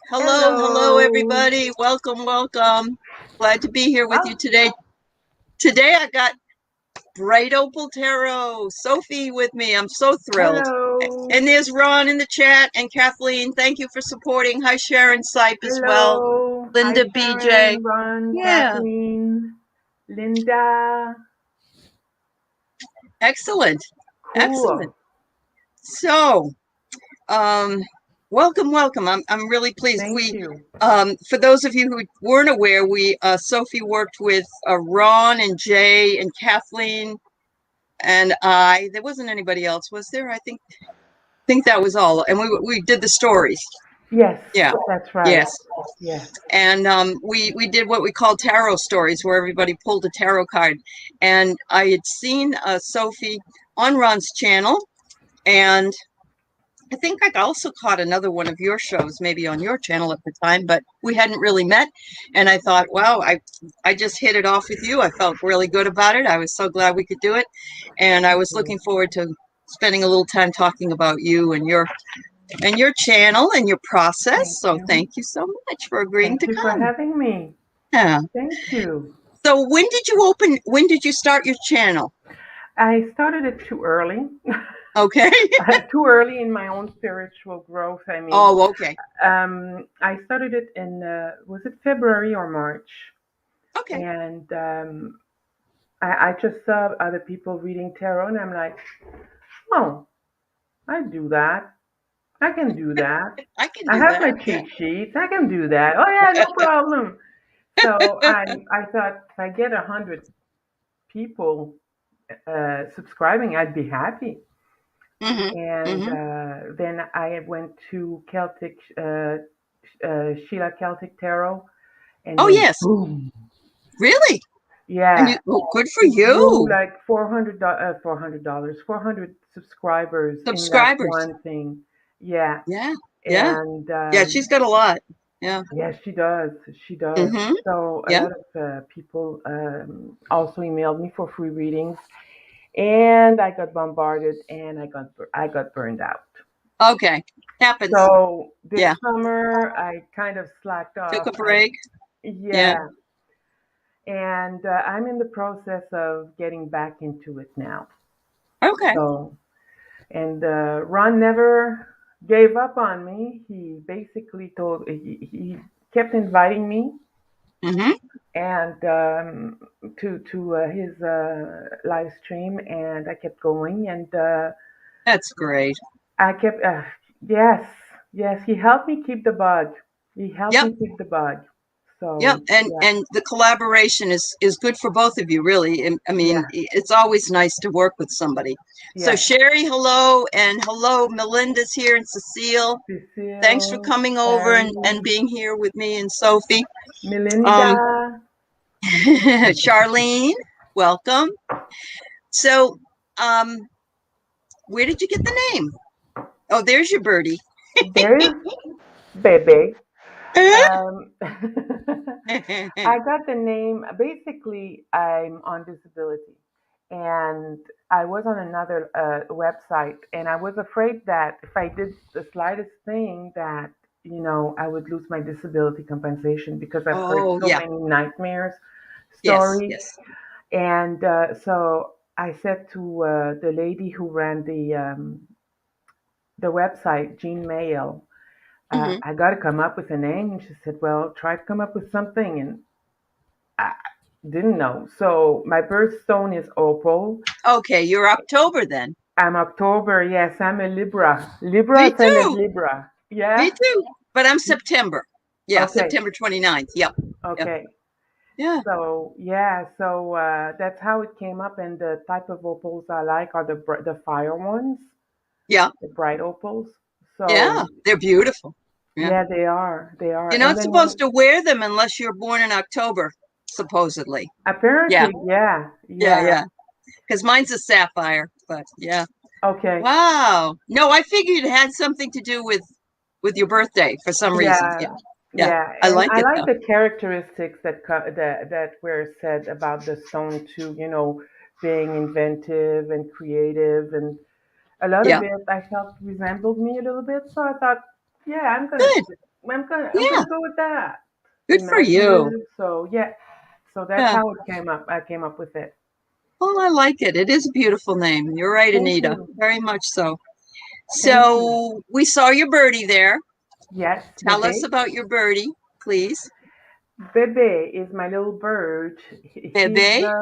Hello, hello, Hello. everybody. Welcome, welcome. Glad to be here with you Oh, today. Today I got Bright Opal Tarot, Sophie with me. I'm so thrilled. hello. And there's Ron in the chat and Kathleen. Thank you for supporting. Hi, Sharon Sipe as well. Hello. Hi, Linda BJ. Sharon, Ron, Yeah, Kathleen, Linda. excellent. Excellent. Cool. So, um, welcome, welcome. I'm really pleased. Thank you. For those of you who weren't aware, Sophie worked with Ron and Jay and Kathleen and I. There wasn't anybody else, was there? I think that was all. And we did the stories. Yes, Yeah. that's right. Yes. Yes. And we did what we call tarot stories, where everybody pulled a tarot card. And I had seen Sophie on Ron's channel, and I think I also caught another one of your shows, maybe on your channel at the time, but we hadn't really met. And I thought, wow, I just hit it off with you. I felt really good about it. I was so glad we could do it. And I Thank was looking you. forward to spending a little time talking about you and your channel and your process. Thank So you. thank you so much for agreeing Thank to you for come. having me. Yeah. Thank you. So when did you start your channel? I started it too early. Okay. Too early in my own spiritual growth. Oh, okay. I started it in, was it February or March? Okay. And I just saw other people reading tarot, and I'm like, oh, I do that. I can do that. I can I do have my that. Yeah. cheat sheets. I can do that. Oh yeah, no problem. So I thought if I get 100 people subscribing, I'd be happy. Hmm. And Hmm. then I went to Sheila Celtic Tarot, and Oh, then yes. boom, Really? And yeah, well, good for it grew you. like $400, 400 subscribers in that Subscribers. one thing. Yeah, Yeah. Yeah. and Yeah. She's got a lot. Yeah. yes, she does. She does. Hmm. So a Yeah. lot of people also emailed me for free readings, and I got bombarded, and I got burned out. Okay. Happens. So this Yeah. summer, I kind of slacked Took off. a break. Yeah. Yeah, and I'm in the process of getting back into it now. Okay. So, and Ron never gave up on me. He basically he kept inviting me Hmm. and to his live stream, and I kept going, and That's great. I kept yes, yes. He helped me keep the bug. He helped Yep. me keep the bug. Yep. So And yeah, and the collaboration is good for both of you, really. I mean, yeah, it's always nice to work with somebody. So yes. Sherry, hello, and hello, Melinda's here, and Cecile. Thanks for Cecile, coming over and Carrie, being here with me and Sophie. Melinda. Um, Charlene, welcome. So, where did you get the name? Oh, there's your birdie. There's Bebe. Um, I got the name. Basically, I'm on disability, and I was on another website, and I was afraid that if I did the slightest thing, that I would lose my disability compensation because I've heard Oh, so yeah. many nightmares Yes, stories, yes. and so I said to the lady who ran the website, Jean Mail. Hmm. I got to come up with a name. And she said, well, try to come up with something. And I didn't know. So my birthstone is Opal. Okay, you're October then. I'm October. Yes, I'm a Libra. Me Libra, ça les too. Libra. Me Yeah? too. But I'm September. Yeah, Okay. September 29th. Yep. Yep. Okay. Yeah. So, yeah. So that's how it came up. And the type of opals I like are the fire ones, Yeah. the bright opals. Yeah. So, They're beautiful. Yeah. yeah, they are. They are. You're And not then when supposed to wear them unless you're born in October, supposedly. Yeah. apparently, yeah, Yeah. yeah. Yeah. Because mine's a sapphire, but yeah. Okay. Wow. No, I figured it had something to do with your birthday for some reason. Yeah, Yeah. Yeah. yeah, I and like I it like though. the characteristics that were said about the stone too. Being inventive and creative, and a lot of Yeah. it I felt resembled me a little bit. So I thought, Yeah, Good. I'm Yeah. gonna go with that. Good for you. Imaginative. So yeah. So that's Yeah. how it came up. I came up with it. Well, I like it. It is a beautiful name. You're right, Thank Anita. you. Very much so. Thank you. So we saw your birdie there. Yes, Tell us Bebe. about your birdie, please. Bebe is my little bird. He's Bebe.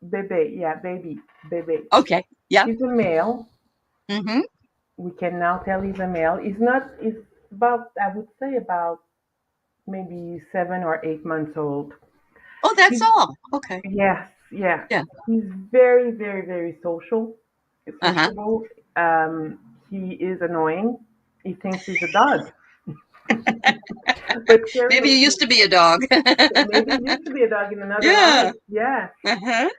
Bebe. Yeah, baby. Bebe. Okay. Yep. He's a male. Mm-hmm. We can now tell he's a male. He's not. He's about. I would say about maybe 7 or 8 months old. Oh, that's He's all. Okay. yes, yeah. Yeah. He's very, very, very Uh-huh. sociable. Um, he is annoying. He thinks he's a dog. But Maybe you seriously, used to be a dog. maybe he used to be a dog in another Yeah. life. Yeah. Uh-huh.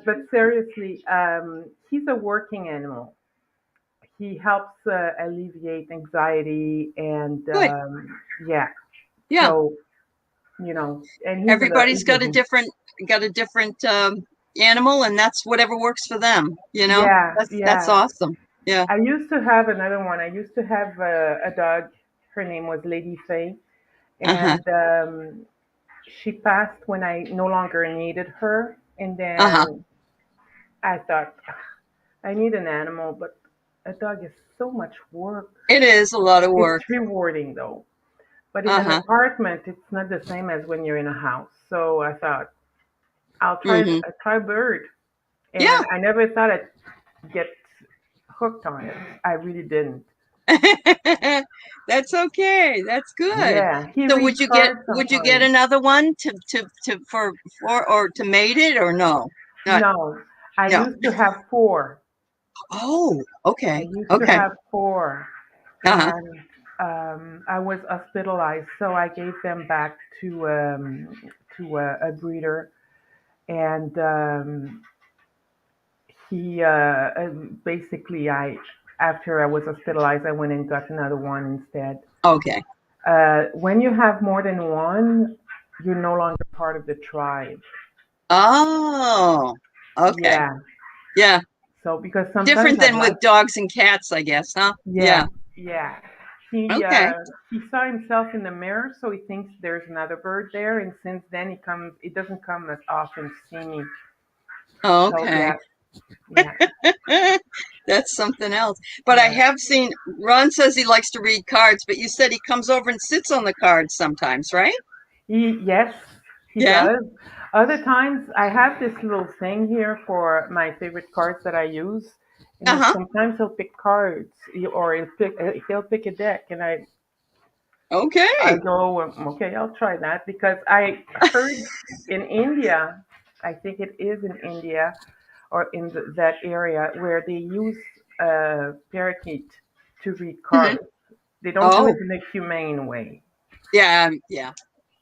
But seriously, he's a working animal. He helps alleviate anxiety and Good. yeah. Yeah. So and Everybody's he's a got a different animal, and that's whatever works for them. yeah, That's yeah. awesome. Yeah. I used to have another one. I used to have a dog. Her name was Lady Faye, Uh-huh. and she passed when I no longer needed her. And Uh-huh. then I thought, I need an animal, but a dog is so much work. It is a lot of It's work. rewarding though, but in an Uh-huh. apartment, it's not the same as when you're in a house. So I thought, Mm-hmm. I'll try bird, Yeah. and I never thought I'd get hooked on it. I really didn't. That's okay. That's good. Yeah, he So reads cards would you get sometimes. another one to for or to mate it or no? Not No, I no. used to have four. Oh, I okay. used to Okay. have four, Uh-huh. and I was hospitalized, so I gave them back to a breeder, and he basically I after I was hospitalized, I went and got another one instead. Okay. When you have more than one, you're no longer part of the tribe. Oh, okay. Yeah. Yeah. So because sometimes Different I'd than with like, dogs and cats, I guess, huh? yeah, Yeah. yeah. He Okay. he saw himself in the mirror, so he thinks there's another bird there, and since then he doesn't come as often to see me. So Okay. yeah, yeah, That's something else. But I yeah. have seen Ron says he likes to read cards, but you said he comes over and sits on the cards sometimes, right? Yes, he Yeah. does. Other times I have this little thing here for my favorite cards that I use, and Uh-huh. sometimes he'll pick cards, or he'll pick a deck, and I Okay. go, okay, I'll try that because I heard in India, I think it is in India or in that area where they use parakeet to read Hmm. cards. They don't do it Oh, in a humane way, yeah, yeah.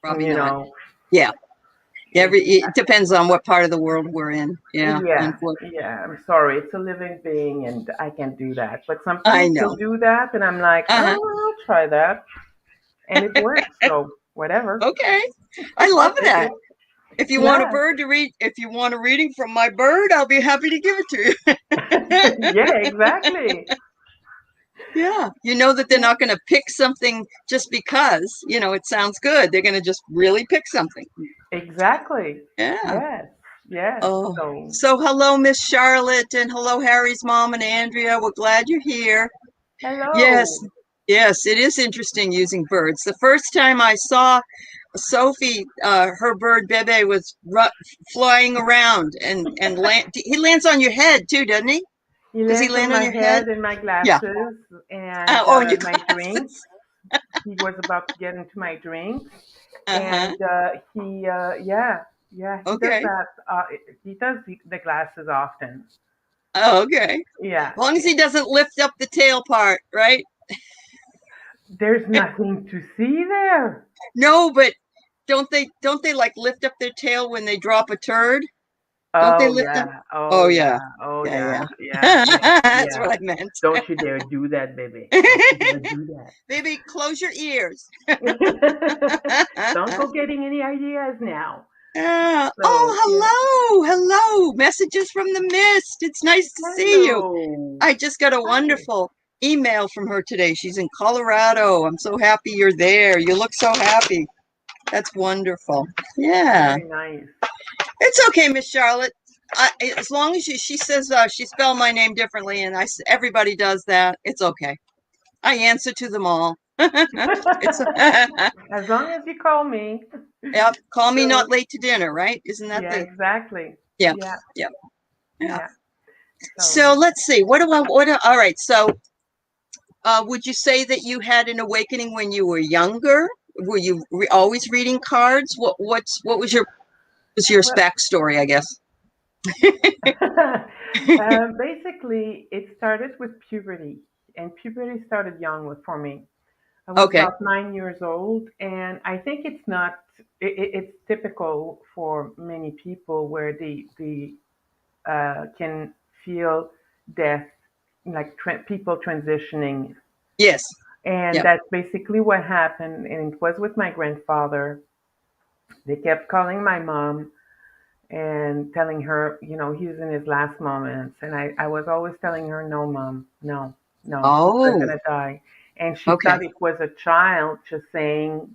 Probably you not. know. Yeah. It, It depends on what part of the world we're in. Yeah. yeah, Unfortunately. yeah. I'm sorry, it's a living being, and I can't do that. But I sometimes he'll know. do that, and I'm like, Uh-huh. oh, I'll try that, and it works. So whatever, Okay. I I'll love take that. it. If you want a Yeah, bird to read, if you want a reading from my bird, I'll be happy to give it to yeah, you. exactly. Yeah. You know that they're Yeah, not going to pick something just because, it sounds good. They're going to just really pick something. exactly. Yeah. Yes, yes. Oh, So, so hello, Miss Charlotte, and hello, Harry's mom and Andrea. We're glad you're here. Yes, hello. yes, it is interesting using birds. The first time I saw Sophie, her bird Bebe was flying around and he lands on your head too, doesn't he? He Does he lands on land on my your head? head and my Yeah. glasses and Oh, and your my drinks. glasses. He was about to get into my drinks, Uh-huh. and yeah, he does Okay. that. He does the glasses often. Oh, okay. Yeah, As long as he doesn't lift up the tail part, right? there's nothing to see there. No, but don't they like lift up their tail when they drop a turd? Don't they Oh lift up? yeah, oh Oh yeah. yeah, oh Yeah, yeah, yeah. yeah, yeah, That's yeah. what I meant. Don't you dare do that, baby. Don't you dare do that. Baby, close your ears. Don't go getting any ideas now. Oh, So, yeah. hello. Messages from the mist. It's nice to see you. Hello. I just got a Hi. wonderful email from her today. She's in Colorado. I'm so happy you're there. You look so happy. That's wonderful. Yeah. Very nice. It's okay, Miss Charlotte. As long as she says she spelled my name differently, and everybody does that, it's okay. I answer to them all. It's As long as you call me. yep. Call me So, not late to dinner, right? Isn't that yeah, the exactly. yeah, Yeah, yeah, yeah. yeah. So So, let's see. All right. So, would you say that you had an awakening when you were younger? Were you always reading cards? What was your well, backstory? I guess. basically, it started with puberty, and puberty started young for me. I was Okay. about 9 years old, and I think it's not. It's typical for many people where they can feel death, like people transitioning, Yes. and Yep. that's basically what happened. And it was with my grandfather. They kept calling my mom and telling her, he was in his last moments. And I was always telling her, no, mom, no, no, he's not Oh. going to die. And she Okay. thought it was a child just saying,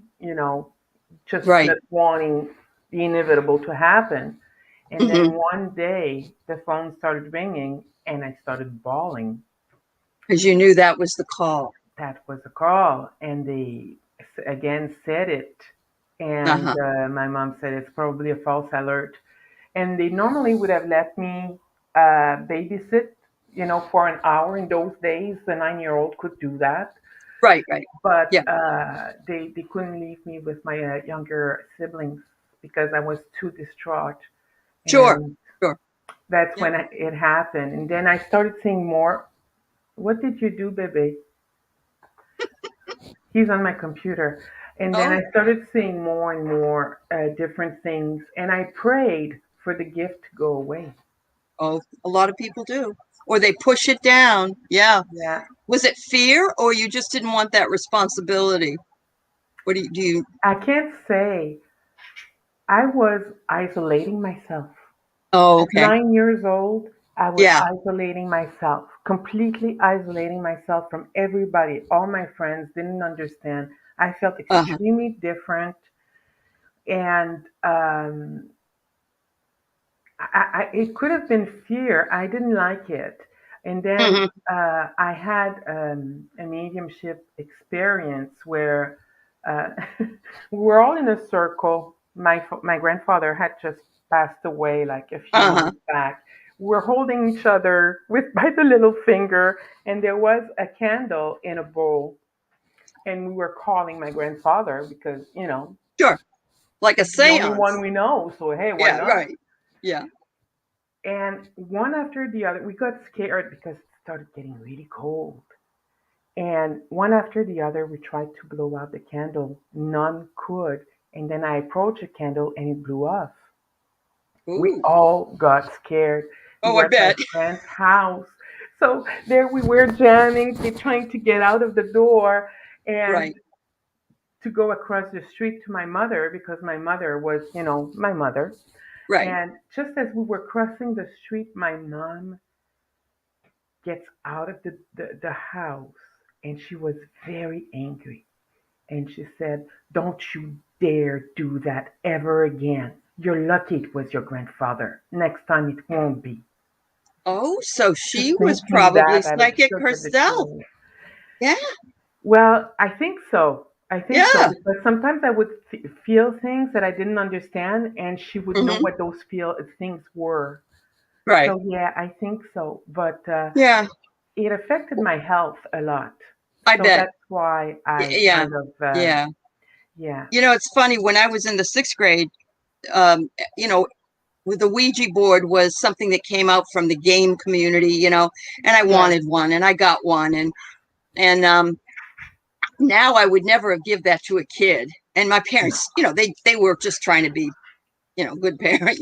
just Right. not wanting the inevitable to happen. And then Mm-hmm. one day the phone started ringing and I started bawling. Because you knew that was the call. That was a call. And they again said it. And Uh-huh. my mom said it's probably a false alert. And they normally would have let me babysit, for an hour. In those days, the 9-year-old could do that, Right. Right. but Yeah. they couldn't leave me with my younger siblings because I was too distraught. Sure. And Sure. that's Yeah. when it happened. And then I started seeing more. What did you do, baby? He's on my computer. And then Oh. I started seeing more and more different things. And I prayed for the gift to go away. Oh. A lot of people do, or they push it down. Yeah. Yeah. Was it fear, or you just didn't want that responsibility? What do you? I can't say. I was isolating myself. Oh. At Okay. 9 years old, I was Yeah. isolating myself, completely isolating myself from everybody. All my friends didn't understand. I felt Uh-huh. extremely different. And it could have been fear. I didn't like it. And then Mm-hmm. I had a mediumship experience where uh, we were all in a circle. My grandfather had just passed away like a few Uh-huh. months back. We're holding each other with by the little finger, and there was a candle in a bowl, and we were calling my grandfather because Sure. Like a he's the only seance. one we know. So hey, why Yeah. not? Right. Yeah. And one after the other, we got scared because it started getting really cold. And one after the other, we tried to blow out the candle. None could. And then I approached the candle and it blew off. We Ooh. all got scared. We Oh, I were at my bet. friend's house. So there we were jamming, trying to get out of the door and Right. to go across the street to my mother because my mother was, my mother. Right. And just as we were crossing the street, my mom gets out of the house and she was very angry. And she said, don't you dare do that ever again. You're lucky it was your grandfather. Next time it won't be. Oh, so Just she was thinking probably that I was psychic so herself. ridiculous. Yeah. Well, I think so. I think so Yeah. because sometimes I would feel things that I didn't understand, and she would know Mm-hmm. what those feel things were. Right. So yeah, I think so. But Yeah. it affected my health a lot. I So bet. that's why I Yeah. kind of, Yeah. yeah, It's funny. When I was in the sixth grade, you know, with the Ouija board was something that came out from the game community, and I yeah, wanted one and I got one. And now I would never have give that to a kid. And my parents, they were just trying to be, good parent,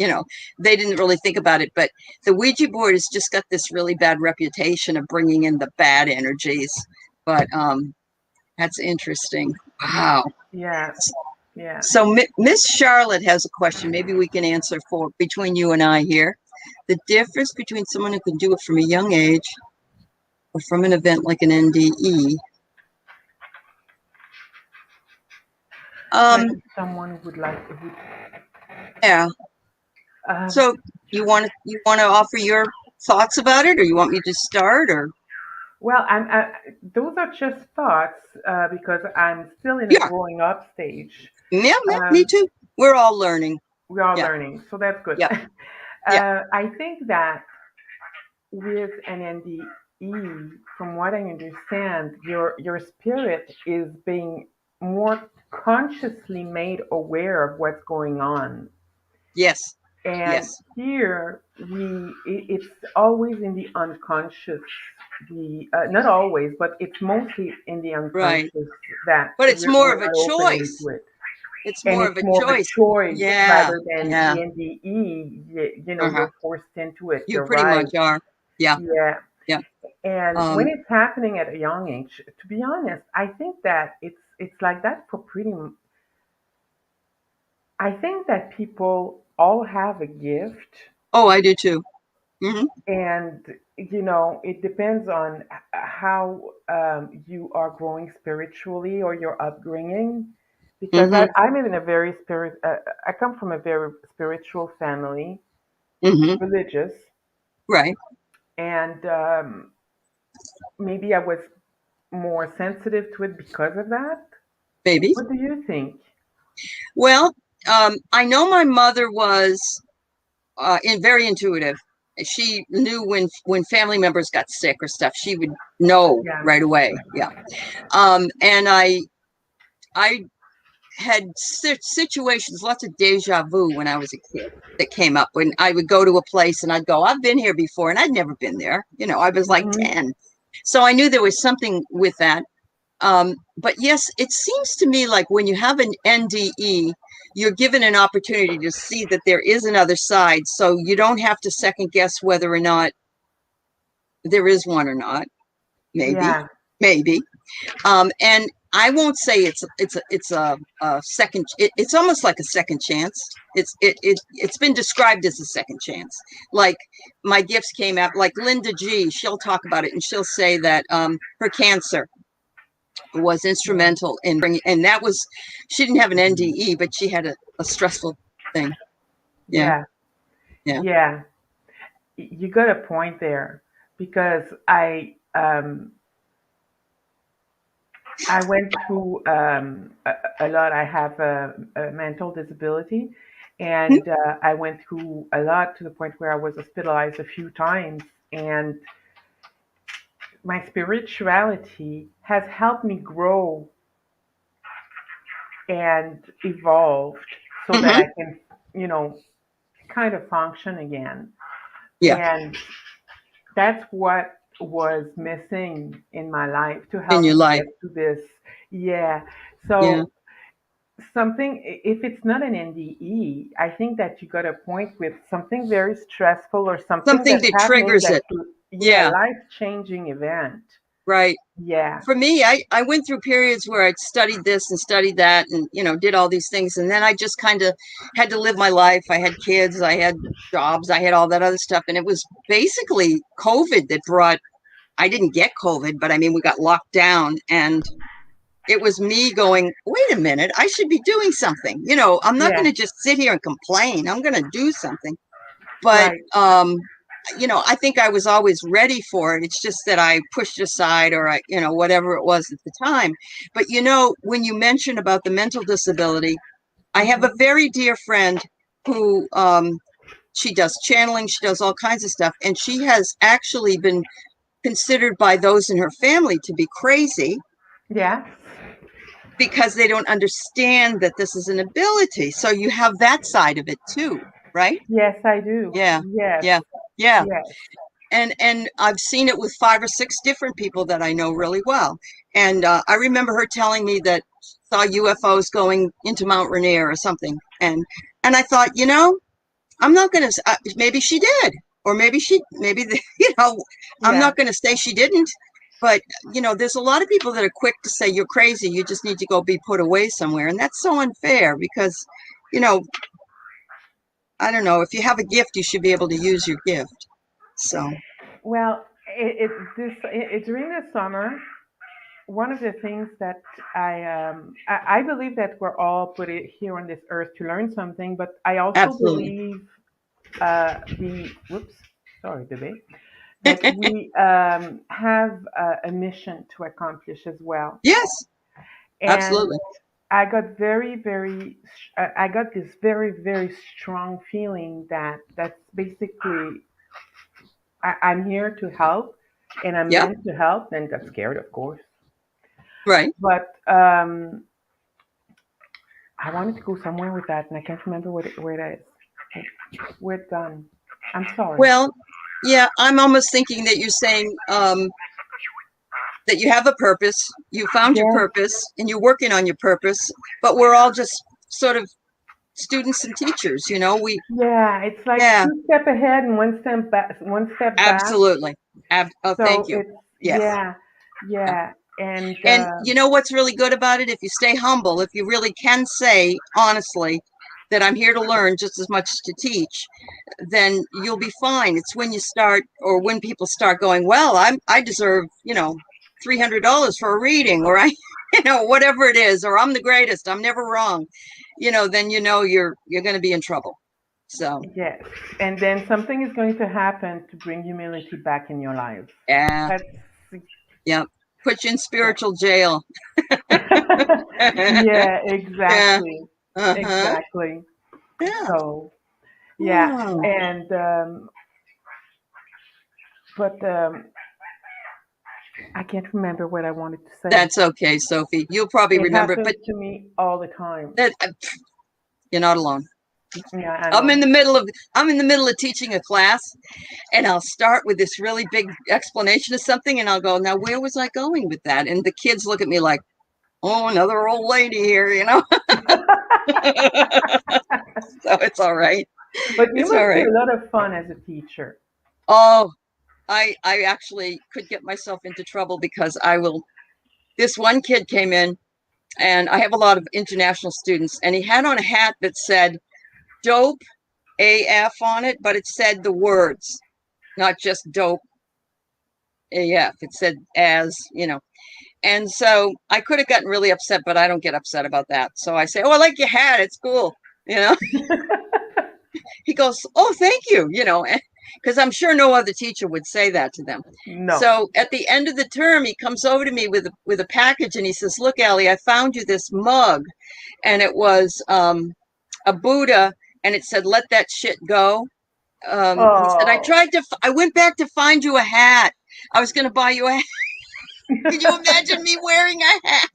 they didn't really think about it. But the Ouija board has just got this really bad reputation of bringing in the bad energies. But that's interesting. Wow. yeah, yeah. So Miss Charlotte has a question. Maybe we can answer for between you and I here. The difference between someone who can do it from a young age or from an event like an NDE. Like if someone would like, Yeah. um, So you want to offer your thoughts about it, or you want me to start, or well, those are just thoughts because I'm still in a yeah, growing up stage. yeah, me Um, too. We're all learning. we are Yeah, learning, so that's good. yeah, yeah. I think that with an NDE, from what I understand, your spirit is being more consciously made aware of what's going on. Yes, And yes. here it's always in the unconscious. The not always, but it's mostly in the Right. unconscious that But it's more we're of a not opening choice. to it, It's and more of it's a more of a choice. choice Yeah, rather than yeah. the NDE. Uh-huh. You're forced into it. You You're pretty right. much are. Yeah, Yeah. yeah. And when Um, it's happening at a young age, to be honest, I think that it's like that for I think that people all have a gift, oh, I do too. Hmm. and it depends on how you are growing spiritually or your upbringing. Because Hmm. I'm in a very I come from a very spiritual family, Hmm. religious, Right. and maybe I was more sensitive to it because of that. Maybe. What do you think? Well, I know my mother was very intuitive. She knew when family members got sick or stuff. She would know Yeah. right away. Yeah. And I had situations, lots of deja vu when I was a kid that came up when I would go to a place and I'd go, I've been here before, and I'd never been there. I was like Hmm. 10. So I knew there was something with that. But yes, it seems to me like when you have an NDE, you're given an opportunity to see that there is another side. So you don't have to second guess whether or not there is one or not. Maybe, Yeah. maybe. And I won't say it's a second. It's almost like a second chance. It's been described as a second chance. Like my gifts came out. Like Linda G. She'll talk about it and she'll say that her cancer was Yeah. instrumental in bringing, and that was, she didn't have an NDE, but she had a stressful thing. Yeah, Yeah. yeah. Yeah. You got a point there because I went through a lot. I have a mental disability, and I went through a lot to the point where I was hospitalized a few times. And my spirituality has helped me grow and evolved so that Hmm. I can, you know, kind of function again. Yeah, And that's what was missing in my life to in help your me life. get to this. Yeah. Yeah, So something, if it's not an NDE, I think that you got a point with something very stressful or something something that's that happening triggers that it. yeah, Yeah, life-changing event. right. Yeah. For me, I went through periods where I'd studied this and studied that and, did all these things. And then I just kind of had to live my life. I had kids, I had jobs, I had all that other stuff. And it was basically COVID that brought, I didn't get COVID, but I mean, we got locked down, and it was me going, wait a minute, I should be doing something. I'm not going Yeah. to just sit here and complain. I'm going to do something. But, Right. I think I was always ready for it. It's just that I pushed aside, or whatever it was at the time. But, when you mention about the mental disability, I have a Hmm. very dear friend who, she does channeling, she does all kinds of stuff. And she has actually been considered by those in her family to be crazy Yeah. because they don't understand that this is an ability. So you have that side of it too, right? Yes, I do. Yeah, Yes. yeah, yeah. Yes. And I've seen it with 5 or 6 different people that I know really well. And I remember her telling me that saw UFOs going into Mount Rainier or something. And I thought, I'm not going to. Maybe she did, or maybe I'm Yeah. not going to say she didn't. But there's a lot of people that are quick to say you're crazy. You just need to go be put away somewhere, and that's so unfair because, you know, I don't know. If you have a gift, you should be able to use your gift. So Well, During the summer. One of the things that I believe that we're all put it here on this earth to learn something, but I also Absolutely. believe we whoops, sorry, baby, that we have a mission to accomplish as well. Yes, And absolutely. I got this very, very strong feeling that that's basically I'm here to help and I'm Yep, meant to help. Then got scared, of course. right. But I wanted to go somewhere with that, and I can't remember where it is. Where it's gone. I'm sorry. Well, yeah, I'm almost thinking that you're saying that you have a purpose, you found your Yeah, purpose, and you're working on your purpose, but we're all just sort of students and teachers, we, yeah. It's like yeah, two step ahead and one step back. One step back. absolutely. Oh, thank So you. it's Yes. yeah, Yeah. yeah, and And you know what's really good about it? If you stay humble, if you really can say honestly that I'm here to learn just as much as to teach, then you'll be fine. It's when you start or when people start going, well, I deserve, $300 for a reading, or I, whatever it is, or I'm the greatest, I'm never wrong, then you're going to be in trouble. So, yes, and then something is going to happen to bring humility back in your life. yeah, That's yeah. Put you in yeah. spiritual jail. Yeah, Yeah. exactly, Uh-huh. exactly. Yeah. So yeah, Oh. and but I can't remember what I wanted to say. That's okay, Sophie. You'll probably It remember, but happens to me all the time. that you're not alone. Yeah, I I'm know. in the middle of I'm in the middle of teaching a class, and I'll start with this really big explanation of something, and I'll go, "Now, where was I going with that?" And the kids look at me like, "Oh, another old lady here." So it's all right. But you It's all must be right. a lot of fun as a teacher. Oh, I actually could get myself into trouble because I will. This one kid came in, and I have a lot of international students, and he had on a hat that said "Dope AF" on it, but it said the words, not just "Dope AF." It said as. And so I could have gotten really upset, but I don't get upset about that. So I say, "Oh, I like your hat. It's cool." You know, he goes, "Oh, thank you." Because I'm sure no other teacher would say that to them. No. So at the end of the term, he comes over to me with a package, and he says, "Look, Allie, I found you this mug," and it was a Buddha, and it said, "Let that shit go." He said, Oh. I went back to find you a hat. I was going to buy you a hat. Can you imagine me wearing a hat?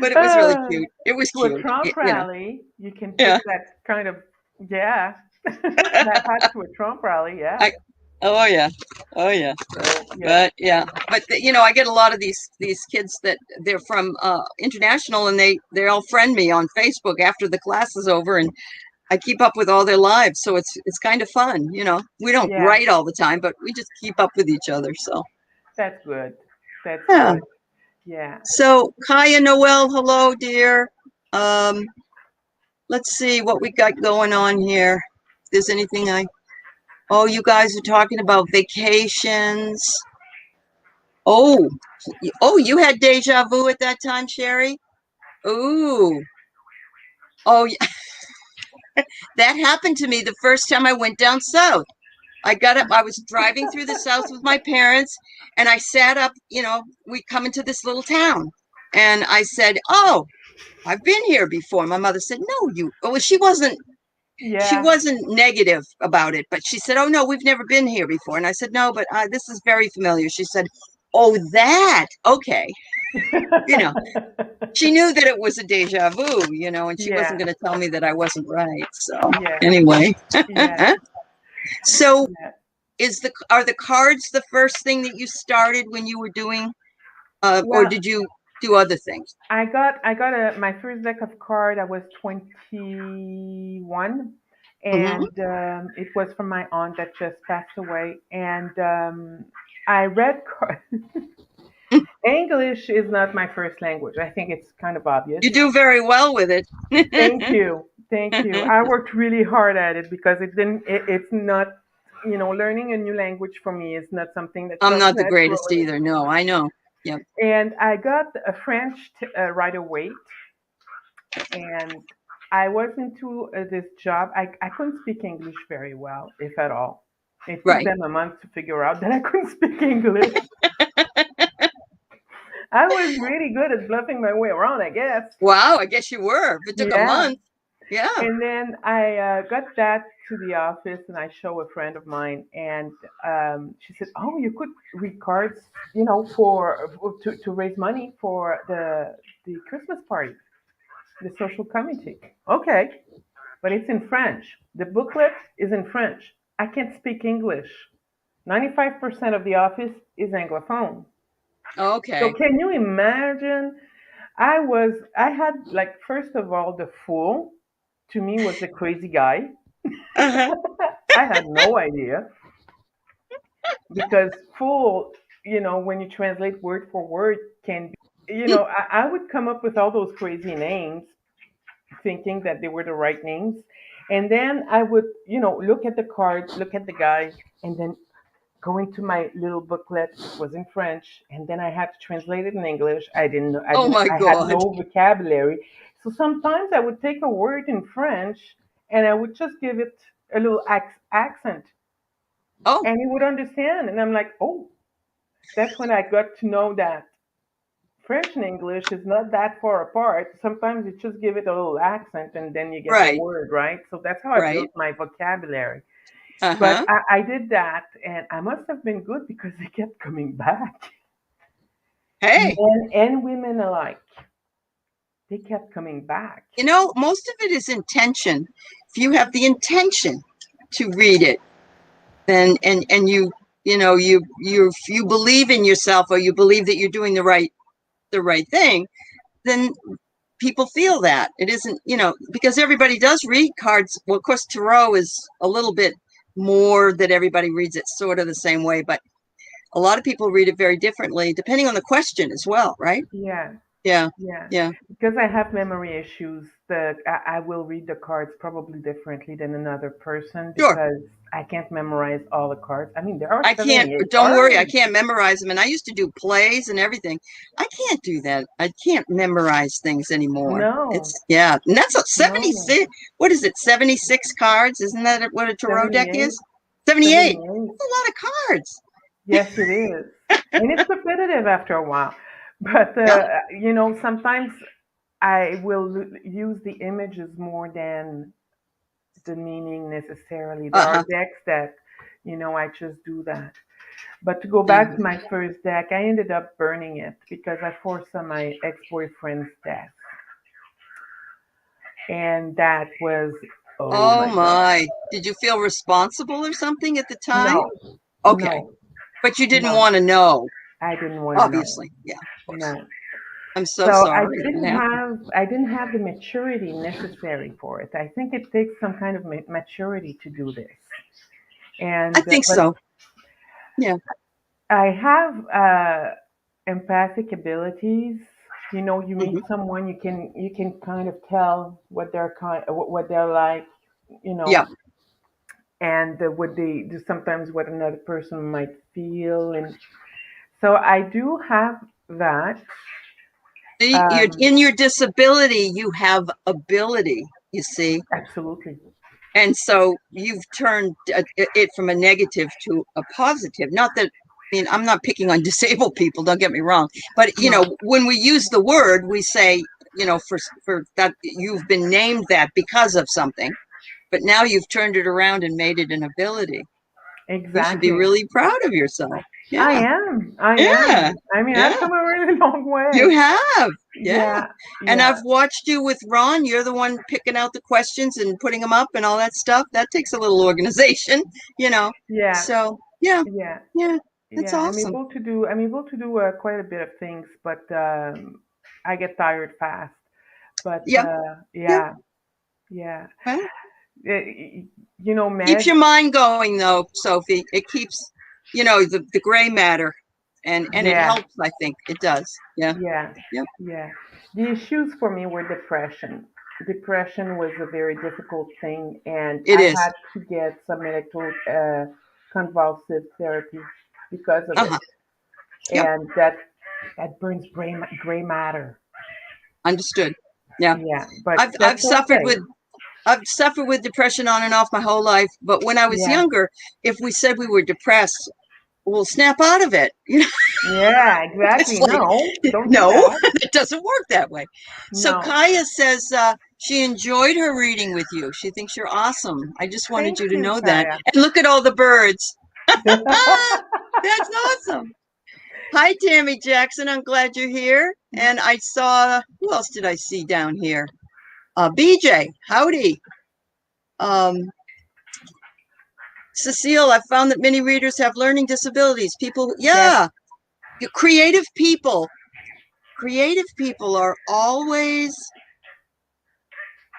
But it was really Uh, cute. It was to a cute. Trump rally, you can Yeah. take that kind of, yeah, that hat to a Trump rally, yeah. I, oh yeah. Oh yeah. So, yeah. But yeah, but I get a lot of these kids that they're from international, and they all friend me on Facebook after the class is over, and I keep up with all their lives, so it's kind of fun. We don't Yeah, write all the time, but we just keep up with each other. So that's good. That's yeah. good. Yeah. So Kaya Noel, hello, dear. Um, let's see what we got going on here. If there's anything oh, you guys are talking about vacations. Oh, you had deja vu at that time, Sherry? Ooh. Oh, yeah. That happened to me the first time I went down south. I got up, I was driving through the south with my parents, and I sat up, we come into this little town. And I said, "Oh, I've been here before." My mother said, "No, you." Oh, she Yeah. wasn't negative about it, but she said, "Oh no, we've never been here before." And I said, "No, but this is very familiar." She said, "Oh, that, okay." You know, she knew that it was a deja vu, and she wasn't Yeah. going to tell me that I wasn't right. So Yeah. anyway, Yeah. so Yeah. are the cards the first thing that you started when you were doing, or Well, did you do other things? I got my first deck of card. I was 21, Hmm. and it was from my aunt that just passed away. And I read English is not my first language. I think it's kind of obvious. You do very well with it. Thank you, thank you. I worked really hard at it because it didn't. It's not. learning a new language for me is not something that I'm comes not the greatest naturally. either. No, I know. Yep. And I got a French right away, and I was into this job. I couldn't speak English very well, if at all. It took Right. them a month to figure out that I couldn't speak English. I was really good at bluffing my way around, I guess. Wow, I guess you were. If it took a Yeah. month. Yeah. And then I got that to the office, and I show a friend of mine, and she said, "Oh, you could read cards, to raise money for the Christmas party, the social committee." Okay, but it's in French. The booklet is in French. I can't speak English. 95% of the office is Anglophone. So Okay. can you imagine? I had, like, first of all, the fool to me was the crazy guy. Uh-huh. I had no idea because fool, when you translate word for word, can be, I would come up with all those crazy names thinking that they were the right names. And then I would, look at the cards, look at the guy, and then go into my little booklet. It was in French, and then I had to translate it in English. I didn't know, Oh my I had God. no vocabulary. So sometimes I would take a word in French and I would just give it a little accent, Oh, and he would understand. And I'm like, oh, that's when I got to know that French and English is not that far apart. Sometimes you just give it a little accent and then you get the right. word, right? So that's how I built Right. my vocabulary. But Uh-huh. I did that, and I must have been good because they kept coming back. Hey, Men and women alike. They kept coming back. most of it is intention. If you have the intention to read it, then and you believe in yourself, or you believe that you're doing the right thing, then people feel that. It isn't, because everybody does read cards. Well, of course, tarot is a little bit more that everybody reads it sort of the same way, but a lot of people read it very differently, depending on the question as well, right? Yeah, Yeah. yeah. Yeah. Because I have memory issues, I will read the cards probably differently than another person Sure. because I can't memorize all the cards. I mean, there are I can't, 78 don't worry, I cards. can't memorize them. And I used to do plays and everything. I can't do that. I can't memorize things anymore. No, Yeah. And that's a no. 76, what is it, 76 cards? Isn't that what a tarot deck is? 78, 78. 78. That's a lot of cards. Yes, it is. And it's repetitive after a while. But, Yeah. sometimes I will use the images more than the meaning necessarily. There are Uh-huh. decks that, I just do that. But to go back to Uh-huh. my first deck, I ended up burning it because I foresaw my ex-boyfriend's death. And that was, oh Oh my God. my. Did you feel responsible or something at the time? No, Okay. no, But you didn't no. want to know, I didn't want to know. obviously. Yeah, of course. No. I'm so So I sorry that didn't happened. have I didn't have the maturity necessary for it. I think it takes some kind of maturity to do this. I And think but so. Yeah. I have empathic abilities. You meet Hmm. someone, you can kind of tell what they're like, you Yeah. know, and what they do, sometimes what another person might feel, and so I do have that. You're Um, in your disability, you have ability, you see. Absolutely. And so you've turned it from a negative to a positive. Not that, I mean, I'm not picking on disabled people, don't get me wrong. But, No, when we use the word, we say, for that, you've been named that because of something. But now you've turned it around and made it an ability. You should be exactly. really proud of yourself. I Yeah. am. I Yeah. am. I mean, I've Yeah. come a really long You way. have. Yeah. Yeah, And yeah, I've watched you with Ron. You're the one picking out the questions and putting them up and all that stuff. That takes a little organization, you know. yeah, So, yeah. yeah, Yeah. That's yeah. I'm awesome. able to do. I'm able to do quite a bit of things, but I get tired fast. But Yeah. Yeah. yeah, yeah. Well, keeps Med. your mind going though, Sophie. It keeps, the gray matter, and it Yeah, helps, I think. It does. Yeah. yeah, Yep. yeah. The issues for me were depression. Depression was a very difficult thing, and It I is. had to get some medical. convulsive therapy because of it, Uh-huh. Yep. and that burns gray matter. Understood. Yeah. Yeah, but I've I've that's suffered okay. with I've suffered with depression on and off my whole life. But when I was Yeah, younger, if we said we were depressed, we'll snap out of it. yeah, It's exactly. like, No, don't do no, that. it doesn't work that way. So No. Kaya says she enjoyed her reading with you. She thinks you're awesome. I just wanted Thank you to you, know that. Kaya. And look at all the birds. That's awesome. Hi, Tammy Jackson. I'm glad you're here. And I saw, who else did I see down here? BJ, howdy. Um, Cecile, I found that many readers have learning disabilities. People, Yes, yeah, creative people. Creative people are always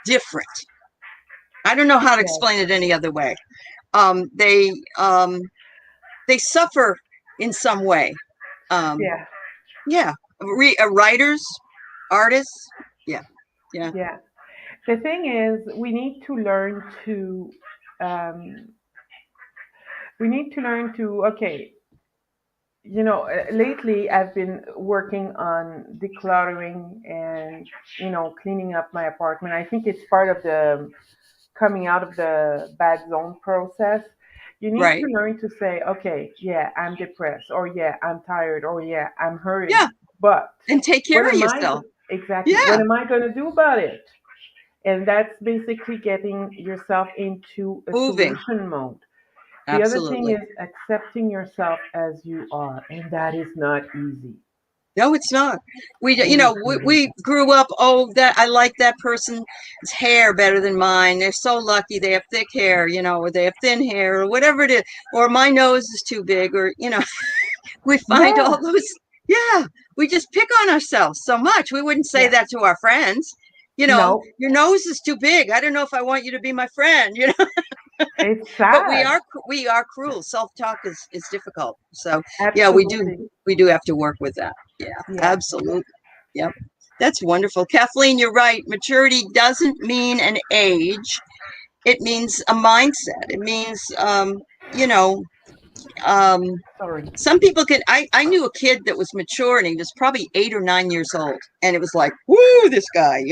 different. I don't know how to yes, explain it any other way. Um, they um, they suffer in some way. Um, yeah, yeah, writers, artists. Yeah, yeah, yeah. The thing is, um, we need to learn to, okay, lately I've been working on decluttering and, cleaning up my apartment. I think it's part of the coming out of the bad zone process. You need to right. learn to say, okay, yeah, I'm depressed, or yeah, I'm tired, or yeah, I'm Yeah, hurting. But and take what care of am I, yourself. exactly, what Yeah, am I going to do about it? And that's basically getting yourself into a moving. solution mode. The other thing Absolutely. is accepting yourself as you are, and that is not easy. No, it's not. It is not We easy. grew up. Oh, that I like that person's hair better than mine. They're so lucky. They have thick hair, or they have thin hair, or whatever it is. Or my nose is too big, or we find Yeah. all those. Yeah, we just pick on ourselves so much. We wouldn't say Yeah. that to our friends. No, Your nose is too big. I don't know if I want you to be my friend. it's But sad. we are cruel. Self talk is difficult. So yeah, Absolutely. we do have to work with that. Yeah, Yeah. absolutely. Yep. That's wonderful. Kathleen, you're right. Maturity doesn't mean an age. It means a mindset. It means you know, um Sorry. some people can I knew a kid that was mature and he was probably 8 or 9 years old. And it was like, woo, this guy.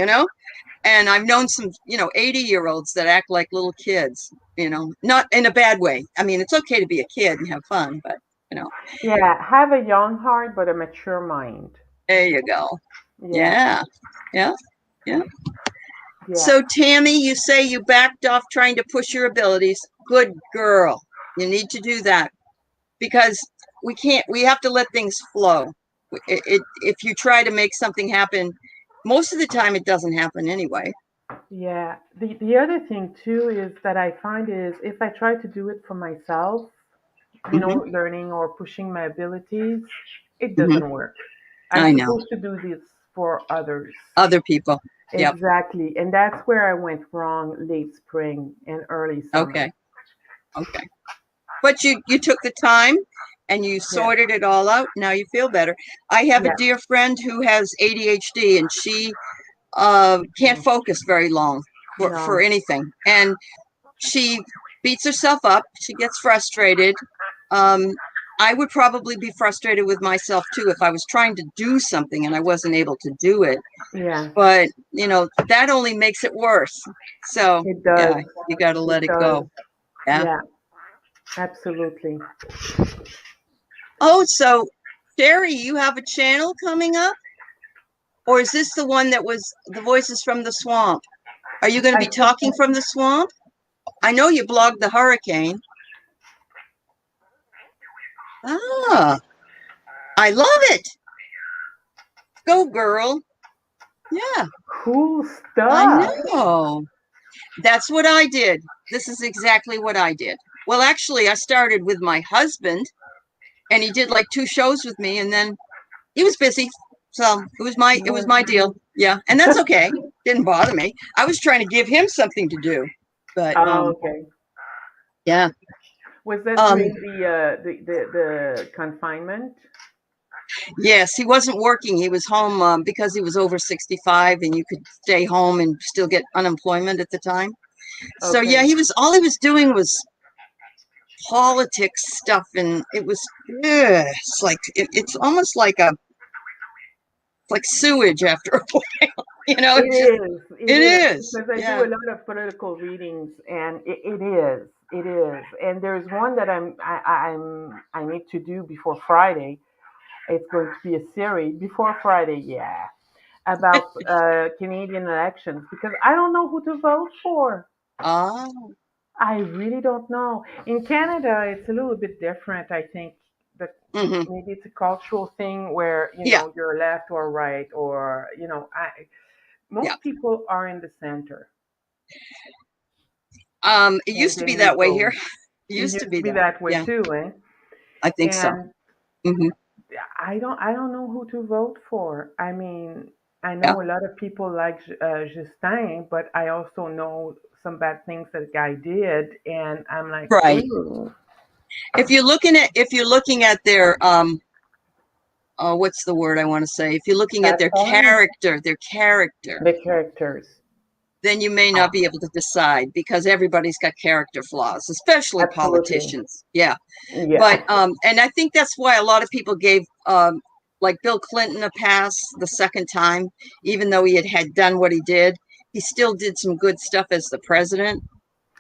And I've known some, 80-year-olds that act like little kids, not in a bad way. I mean, it's okay to be a kid and have fun, but, you know, Yeah. Have a young heart, but a mature mind. there you go. Yeah. Yeah. Yeah. Yeah. Yeah. So, Tammy, you say you backed off trying to push your abilities. Good girl. You need to do that because we have to let things flow. If you try to make something happen, most of the time it doesn't happen anyway. Yeah. The other thing too is that I find is if I try to do it for myself, Hmm. learning or pushing my abilities, it Hmm. doesn't work. I'm I know. supposed to do this for others. Other people. Yep. Exactly. And that's where I went wrong late spring and early summer. Okay. Okay. But you took the time and you Yeah. sorted it all out. Now you feel better. I have a Yeah. dear friend who has ADHD and she can't Mm. focus very long for No. anything. And she beats herself up. She gets frustrated. Um, I would probably be frustrated with myself too if I was trying to do something and I wasn't able to do it. Yeah. But, that only makes it worse. So, It does. yeah, you got to It let it does. go. Yeah. Yeah. Absolutely. Oh, so Sherry, you have a channel coming up? Or is this the one that was the Voices from the Swamp? Are you going to I be think talking from the swamp? I know you blogged the hurricane. Ah, I love it. Go, girl. Yeah, cool I stuff. know. That's what I did. This is exactly what I did. Well, actually, I started with my husband, and he did like 2 shows with me, and then he was busy. So it was my deal. Yeah, and that's okay. Didn't bother me. I was trying to give him something to do, but Oh, okay. yeah. Was that Um, during the confinement? yes, he wasn't working. He was home because he was over 65, and you could stay home and still get unemployment at the time. So yeah, Okay. all he was doing was politics stuff, and it was it's like it's almost like sewage after a while. It It's just is. It it is is. because I do Yeah. a lot of political readings, and it is. It is. And there's one that I need to do before Friday. It's going to be a series before Friday. Yeah, about Canadian elections because I don't know who to vote for. Ah. I really don't know. In Canada, it's a little bit different. I think that Hmm. maybe it's a cultural thing where Yeah. you're left or right, or Yeah. most people are in the center, It and used to be then you that way here. go. It It used to used to be be that. that way Yeah, too, eh? I think so. And Hmm. I don't know who to vote for. I mean, I Yeah. know a lot of people like Justin, but I also know some bad things that guy did, and I'm like, Right. ooh, If you're looking at their what's the word I want to say? If you're looking at platform, their character, the characters. then you may not Ah, be able to decide because everybody's got character flaws, especially absolutely. politicians. Yeah. But Yeah. and I think that's why a lot of people gave like Bill Clinton a pass the second time, even though he had done what he did. He still did some good stuff as the president,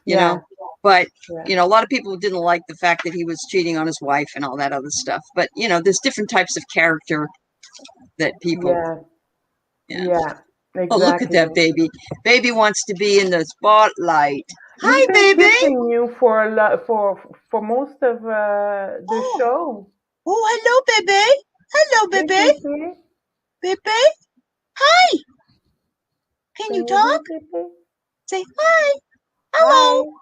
you know. Yeah. But Yeah. a lot of people didn't like the fact that he was cheating on his wife and all that other stuff. But there's different types of character that people. Yeah. Yeah. Yeah. Oh, look at Exactly. that baby. Baby wants to be in the spotlight. He's Hi, been baby. kissing you for a lot for most of the Oh, show. oh, hello, baby. Hello, Hey, baby. baby. Baby. Hi. Can Can you you hear talk? baby? Say hi. Hi. Hello.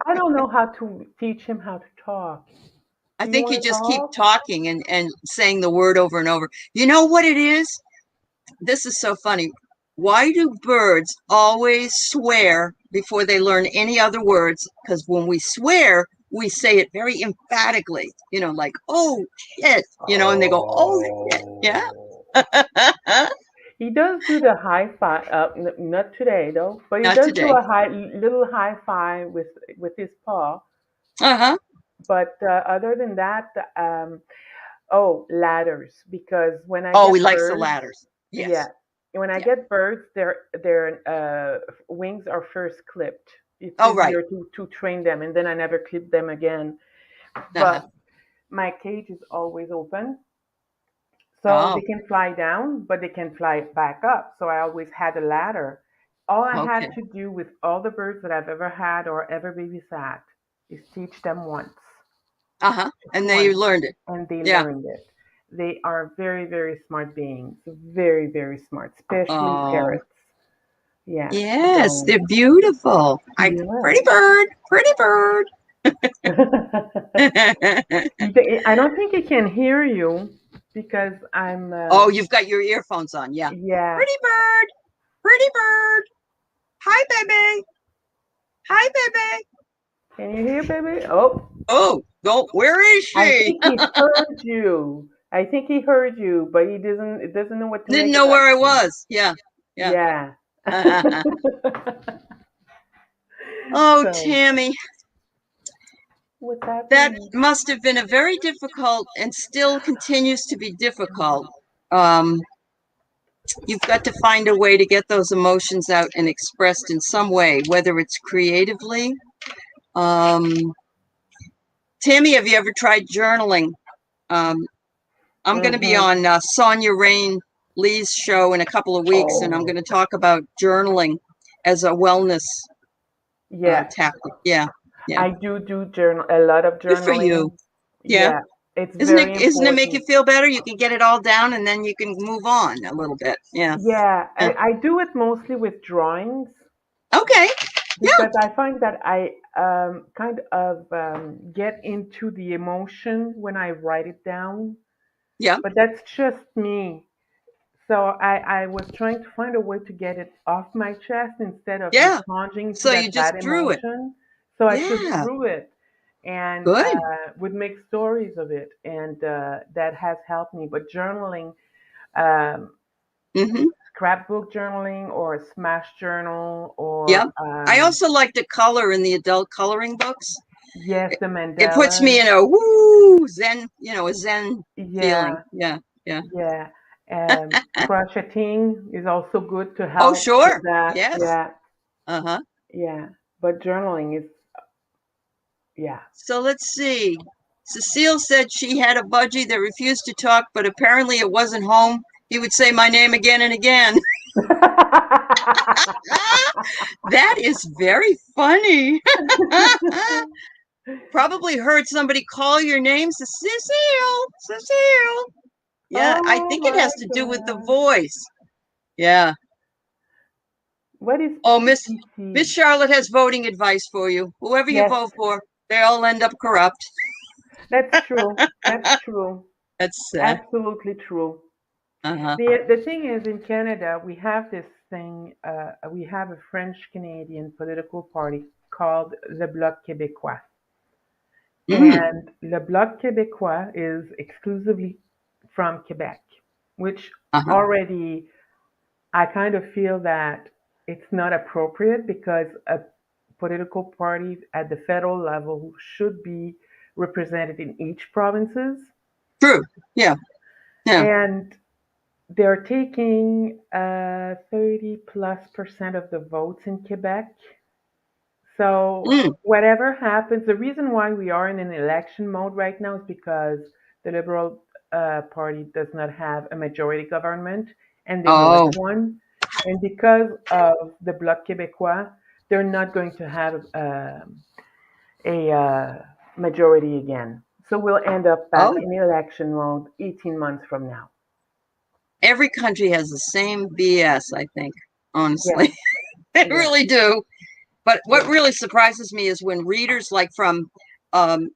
I don't know how to teach him how to talk. I Do you think you want to just keep talk? talking and saying the word over and over. You know what it is? This is so funny. Why do birds always swear before they learn any other words? Because when we swear, we say it very emphatically, like, oh shit, and they go, oh shit. Yeah. Oh. He does do the high five. Not today though, but he Not does do today. a little high five with his paw. Uh-huh. But other than that, oh, ladders. Because when I Oh, he get likes the birds, ladders. yeah, Yes. when I Yeah. get birds, their wings are first clipped. It's Oh, right. easier to train them, and then I never clip them again. Uh-huh. But my cage is always open, so they Oh, can fly down, but they can fly back up. So I always had a ladder. All I okay. had to do with all the birds that I've ever had or ever babysat is teach them once, Uh-huh. just And then you once, learned it. and they Yeah. learned it. They are very, very smart beings, very, very smart, especially Oh, parrots. Yeah. yes, So, they're beautiful. yeah. Pretty bird, pretty bird. I don't think he can hear you because I'm, Oh, you've got your earphones on. Yeah. yeah. Pretty bird, pretty bird. Hi, baby. Hi, baby. Can you hear, baby? Oh, Oh, no, where is I she? think he heard you. I think he heard you, but it doesn't know what to Didn't make know of that. where I was. Yeah, yeah. Yeah. Oh, So, Tammy, what's that happening? must have been a very difficult and still continues to be difficult. Um, you've got to find a way to get those emotions out and expressed in some way, whether it's creatively. Um, Tammy, have you ever tried journaling? Um, I'm going to be Mm-hmm. on Sonia Rain Lee's show in a couple of weeks, and I'm Oh, going to talk about journaling as a wellness yeah. tactic. Yeah, yeah. I do journal a lot of Good for you. journaling. Yeah. Yeah, it's Isn't very it make you important. feel better? You can get it all down and then you can move on a little bit. Yeah. Yeah, Yeah. I do it mostly with drawings Okay. Yeah. because I find that I kind of get into the emotion when I write it down. Yeah. But that's just me. So I was trying to find a way to get it off my chest instead of me Yeah. plunging to So you that bad just drew it. emotion. So I just Yeah. drew it and Good. would make stories of it, and that has helped me. But journaling, um, Hmm. scrapbook journaling, or a smash journal, Yeah. or I also like to color in the adult coloring books. Yes, the It puts me mandalas. in a woo Zen, a Zen feeling. Yeah, Yeah, yeah. yeah. Crocheting is also good to Oh, help with sure. that. Yes. Yeah, Uh-huh. yeah. But journaling is, yeah. So let's see. Cecile said she had a budgie that refused to talk, but apparently it wasn't home. He would say my name again and again. That is very funny. Probably heard somebody call your name, Cecile, Cecile. Yeah, I Oh think it my has to do with the God. voice. Yeah. What is Oh, Miss PPC? Charlotte has voting advice for you. Whoever you Yes, vote for, they all end up corrupt. that's true. That's true. That's sad. Absolutely true. Uh-huh. The thing is, in Canada, we have this thing. We have a French Canadian political party called Le Bloc Québécois, Mm. and Le Bloc Québécois is exclusively from Quebec, which Uh-huh. already I kind of feel that it's not appropriate because a political party at the federal level should be represented in each provinces, True. Yeah. Yeah. and they're taking 30+% of the votes in Quebec. So Mm. whatever happens, the reason why we are in an election mode right now is because the Liberal Party does not have a majority government, and they lost Oh. one. And because of the Bloc Québécois, they're not going to have a majority again. So we'll end up back Oh. in election mode 18 months from now. Every country has the same BS, I think, Yes, honestly. They yes, really do. But what yes. really surprises me is when readers like from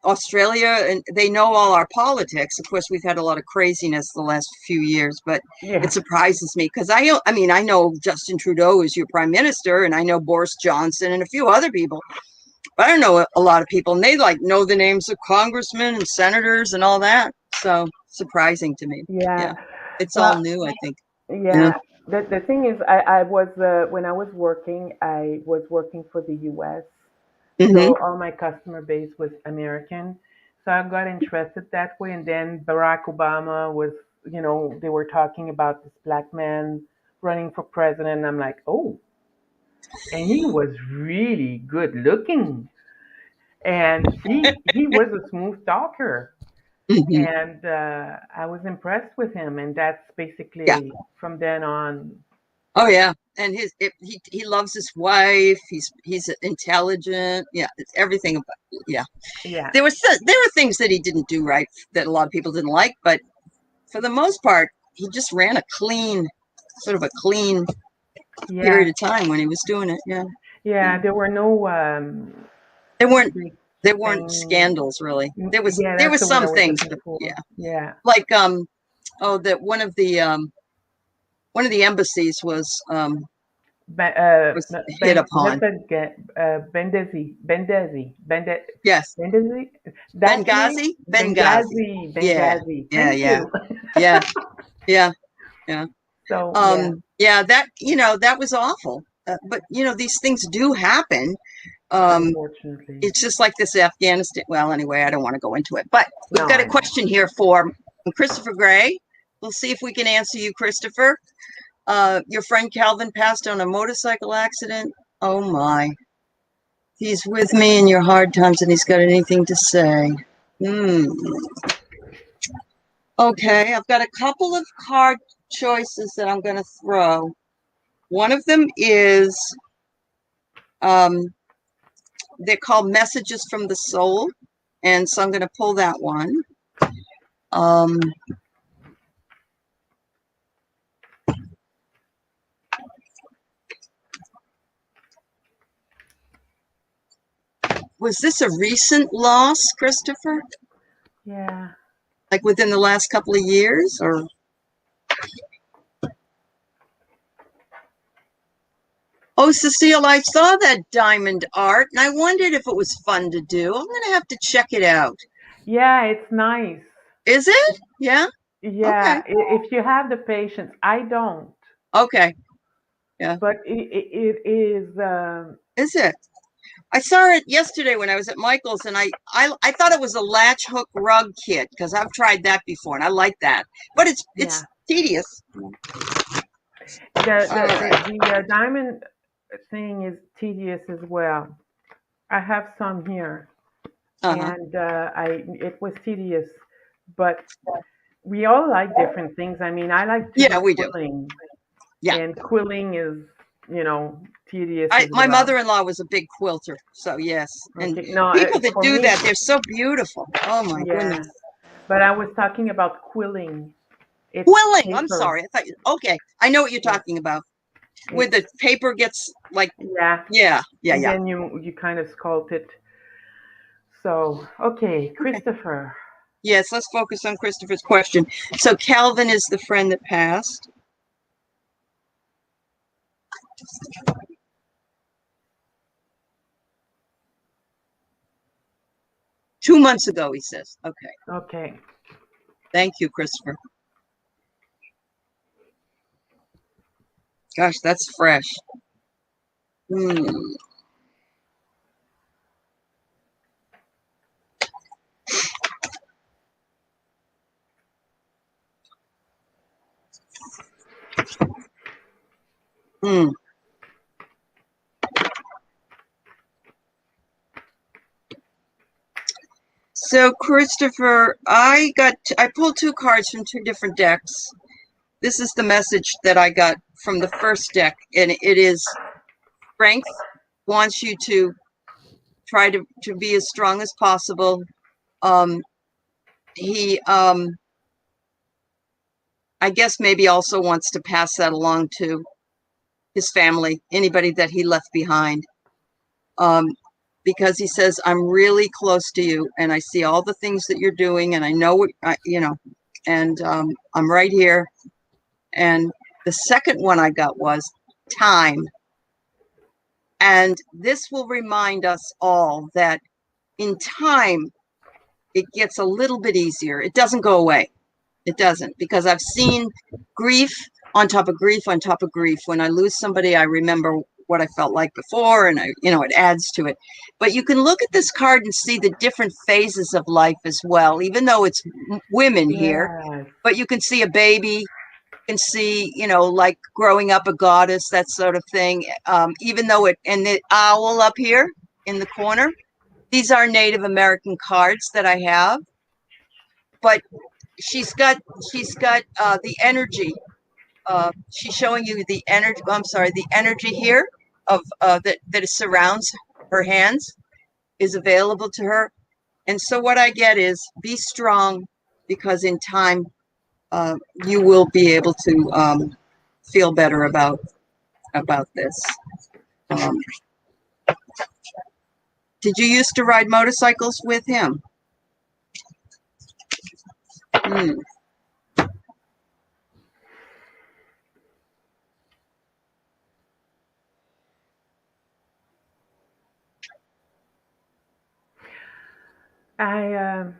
Australia, and they know all our politics. Of course, we've had a lot of craziness the last few years, but it Yeah, surprises me because I mean, I know Justin Trudeau is your prime minister, and I know Boris Johnson and a few other people, but I don't know a lot of people, and they like know the names of congressmen and senators and all that. So surprising to me. yeah. Yeah, it's all Well, new, I think. Yeah. yeah. The thing is, I was when I was working for the U.S. Hmm. So all my customer base was American. So I got interested that way. And then Barack Obama was, they were talking about this black man running for president. And I'm like, oh, and he was really good looking. And he was a smooth talker. Hmm. And I was impressed with him. And that's Yeah. basically from then on. Oh yeah, and he loves his wife. He's intelligent. Yeah, it's everything about. Yeah, Yeah. there were things that he didn't do right that a lot of people didn't like, but for the most part, he just ran a clean, sort of a clean period Yeah. of time when he was doing it. Yeah, yeah. Yeah. There were no There weren't big there weren't things. scandals really. Yeah, There that's was the word I some was things, looking but yeah, for. Yeah. like oh, that one of the embassies was hit upon. Yes, Bendezi. That's the name? Benghazi, Benghazi. Benghazi. Yeah, Benghazi. yeah, Thank yeah, you. yeah, yeah, yeah. So, yeah, Yeah, that that was awful. But these things do happen. Um, unfortunately. it's just like this Afghanistan. Well, anyway, I don't want to go into it. But we've No, got a I know. question here for Christopher Gray. We'll see if we can answer you, Christopher. Your friend Calvin passed on a motorcycle accident. Oh my. He's with me in your hard times and he's got anything to say. Hmm. Okay, I've got a couple of card choices that I'm going to throw. One of them is um, they're called Messages from the Soul, and so I'm going to pull that one. Um, was this a recent loss, Christopher? Yeah. Like within the last couple of years, or? Oh, Cecile, I saw that diamond art, and I wondered if it was fun to do. I'm going to have to check it out. Yeah, it's nice. Is it? Yeah. Yeah, Okay. if you have the patience. I don't. Okay. Yeah. But it is, Is it? I saw it yesterday when I was at Michael's, and I thought it was a latch hook rug kit because I've tried that before and I like that, but it's tedious. The diamond thing is tedious as well. I have some here, and it was tedious, but we all like different things. I mean, I like to Yeah, do we do. quilling, Yeah, and quilling is, tedious as my well. mother-in-law was a big quilter, so yes. And Okay, no, people that for do me, that, they're so beautiful. Oh my yeah, goodness. but I was talking about quilling. It's Quilling. I'm paper. sorry. Okay. I know what you're Yeah, talking about. Where it's the paper gets like, yeah, yeah, yeah, and yeah. then you kind of sculpt it. So, okay, Okay. Christopher. Yes, let's focus on Christopher's question. So Calvin is the friend that passed. 2 months ago, he says. Okay. Okay. Thank you, Christopher. Gosh, that's fresh. Hmm. Hmm. So Christopher, I pulled two cards from two different decks. This is the message that I got from the first deck, and it is strength wants you to try to be as strong as possible. He I guess maybe also wants to pass that along to his family, anybody that he left behind. Um, because he says, I'm really close to you and I see all the things that you're doing and I know what, and I'm right here. And the second one I got was time. And this will remind us all that in time, it gets a little bit easier. It doesn't go away. It doesn't, because I've seen grief on top of grief on top of grief. When I lose somebody, I remember what I felt like before, and it adds to it. But you can look at this card and see the different phases of life as well, even though it's women here. Yes. But you can see a baby, you can see, like growing up a goddess, that sort of thing. Even though and the owl up here in the corner, these are Native American cards that I have, but she's got the energy. She's showing you the energy. I'm sorry, the energy here of that surrounds her hands is available to her. And so what I get is be strong, because in time you will be able to feel better about this. Um, did you used to ride motorcycles with him? Hmm. I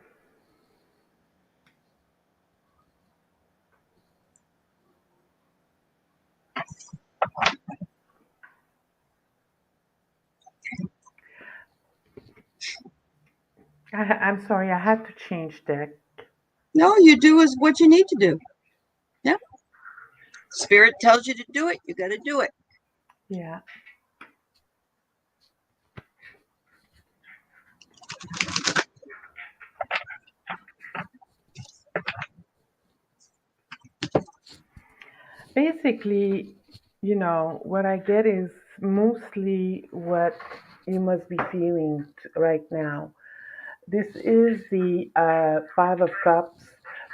I'm sorry, I had to change deck. No, you do is what you need to do. Yeah. Spirit tells you to do it. You got to do it. Yeah. Basically, what I get is mostly what you must be feeling right now. This is the Five of Cups,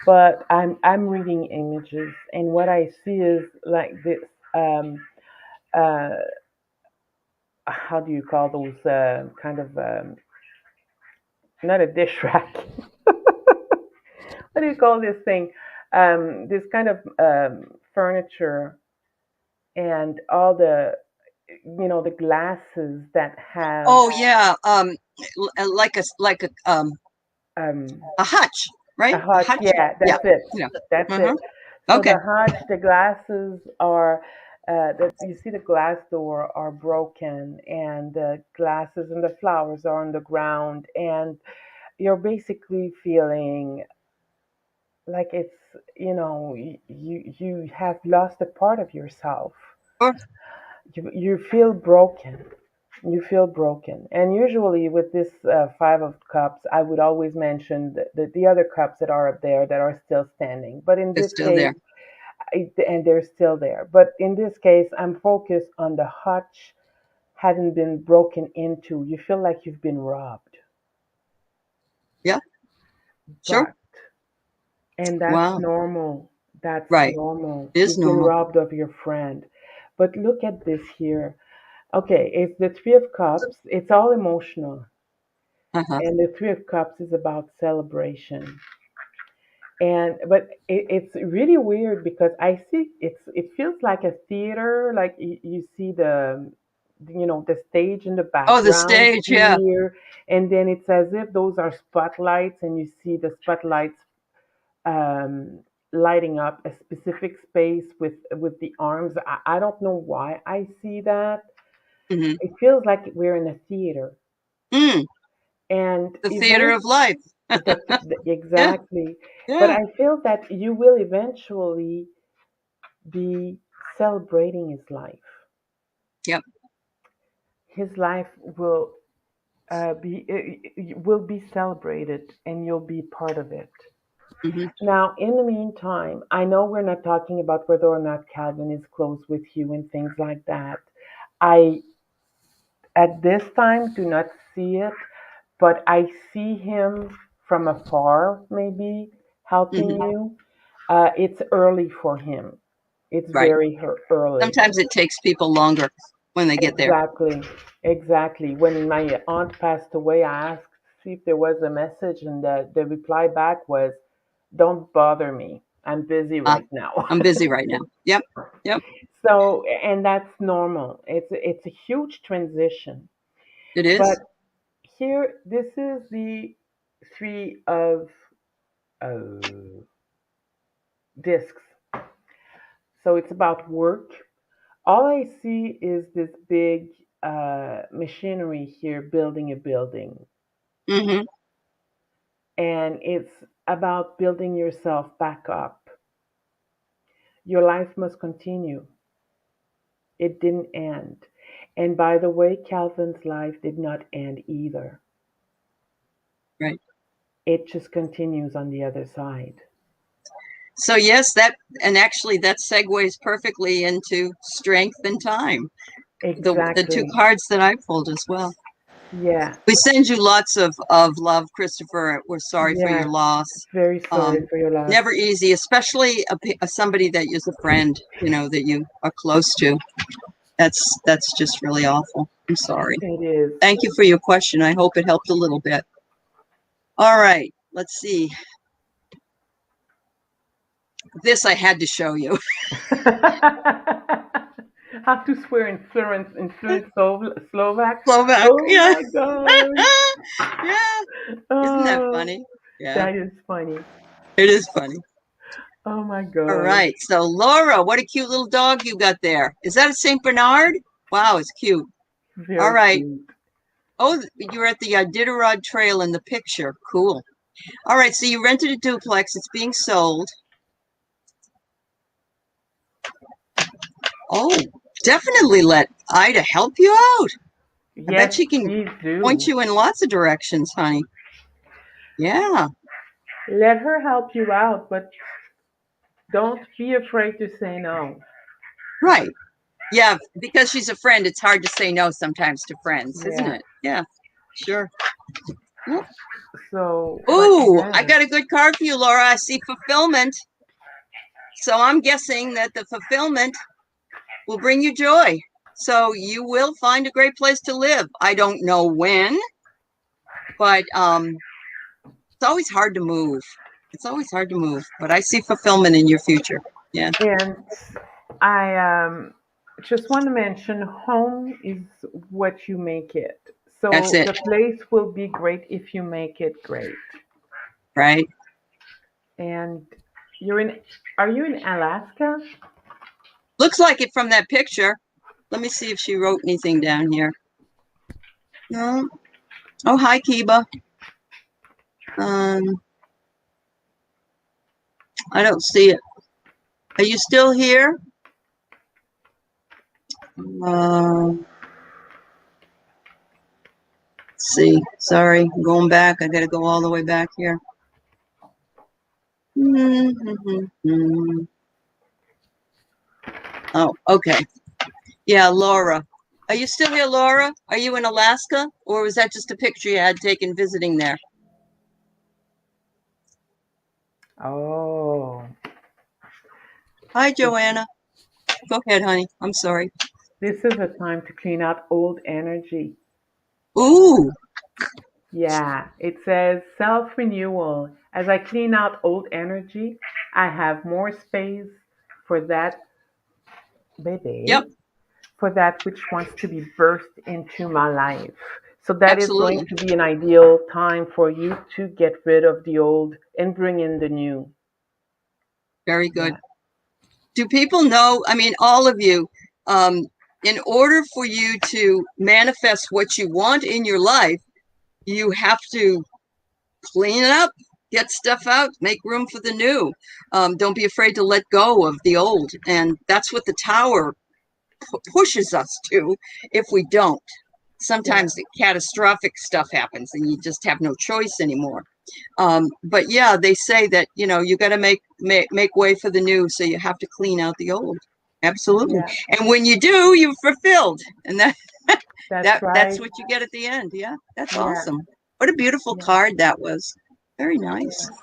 but I'm reading images, and what I see is like this. Uh, how do you call those kind of not a dish rack? What do you call this thing? This kind of furniture and all the glasses that have Oh yeah, um, a hutch, right? a A hutch. hutch. Yeah, Yeah, that's it. yeah. That's Uh-huh. it. So Okay. the hutch, the glasses are. that you see the glass door are broken, and the glasses and the flowers are on the ground, and you're basically feeling like it's, you have lost a part of yourself. Or You feel broken. You feel broken. And usually with this Five of Cups, I would always mention the other cups that are up there that are still standing. But in it's this still case, there. and they're still there. But in this case, I'm focused on the hutch having been broken into. You feel like you've been robbed. Yeah, sure. But, and that's Wow. normal. That's Right. normal. It is You've been normal. robbed of your friend. But look at this here. Okay, it's the Three of Cups. It's all emotional. Uh-huh. And the Three of Cups is about celebration. And but it's really weird because I see it feels like a theater, like you see the stage in the Oh, the background stage. Yeah. here, and then it's as if those are spotlights, and you see the spotlights um, lighting up a specific space with the arms. I don't know why I see that. Hmm. It feels like we're in a theater, Mm, and the theater eventually of life. Yeah. exactly. But Yeah. I feel that you will eventually be celebrating his life. Yep. His life will be celebrated, and you'll be part of it. Hmm. Now, in the meantime, I know we're not talking about whether or not Calvin is close with you and things like that. I, at this time, do not see it, but I see him from afar, maybe helping Hmm. you. It's early for him. It's Right. very early. Sometimes it takes people longer when they get there. Exactly, exactly. When my aunt passed away, I asked to see if there was a message, and the reply back was, "Don't bother me. I'm busy Uh, right now." I'm busy right now. Yep. Yep. So, and that's normal. It's a huge transition. It But is. here, this is the three of uh, discs. So it's about work. All I see is this big machinery here building a building. Hmm. And it's about building yourself back up. Your life must continue. It didn't end. And by the way, Calvin's life did not end either. Right. It just continues on the other side. So yes, that and actually that segues perfectly into strength and time. The two Exactly. cards that I pulled as well. Yeah. We send you lots of love, Christopher. We're sorry for your Yeah. loss. Very sorry for your loss. Never easy, especially somebody that is a friend, that you are close to. That's just really awful. I'm sorry. It is. Thank you for your question. I hope it helped a little bit. All right, let's see. This I had to show you. How to swear in fluent Slovak. Slovak. Oh Yeah. my gosh. Yeah. Isn't that Oh, funny? Yeah, that is funny. it is funny. Oh my All gosh. right. So Laura, what a cute little dog you got there. Is that a Saint Bernard? Wow, it's cute. All Very right. cute. Oh, you're at the Iditarod Trail in the picture. Cool. All right. So you rented a duplex. It's being sold. Oh, definitely let Ida help you out. I bet Yes, she can please point do. you in lots of directions, honey. Yeah. Let her help you out, but don't be afraid to say no. Right. Yeah. Because she's a friend, it's hard to say no sometimes to friends, isn't Yeah. it? Yeah. Sure. So, but Ooh, I yeah, got a good card for you, Laura. I see fulfillment. So I'm guessing that the fulfillment will bring you joy. So you will find a great place to live. I don't know when, but it's always hard to move. It's always hard to move, but I see fulfillment in your future. Yeah, and I just want to mention home is what you make it. that's So it, the place will be great if you make it great. right? And you're in, are you in Alaska? Looks like it from that picture. Let me see if she wrote anything down here. No. Oh, hi, Kiba. I don't see it. Are you still here? Let's see. Sorry, I'm going back. I got to go all the way back here. Oh, okay. Yeah, Laura. Are you still here, Laura? Are you in Alaska? Or was that just a picture you had taken visiting there? Oh. Hi, Joanna. Go ahead, honey. I'm sorry. This is a time to clean out old energy. Ooh. Yeah, it says self renewal. As I clean out old energy, I have more space for that Yep. baby, for that which wants to be birthed into my life. So that is going Absolutely. to be an ideal time for you to get rid of the old and bring in the new. Very good. Yeah. Do people know? I mean, all of you, in order for you to manifest what you want in your life, you have to clean it up, get stuff out, make room for the new. Don't be afraid to let go of the old. And that's what the tower pushes us to if we don't. Yeah. Sometimes the catastrophic stuff happens and you just have no choice anymore. But yeah, they say that, you got to make way for the new. So you have to clean out the old. Absolutely. Yeah. And when you do, you're fulfilled. And That's that's right. what you get at the end. Yeah, that's Yeah. awesome. What a beautiful Yeah. card that was. Very nice. Yeah.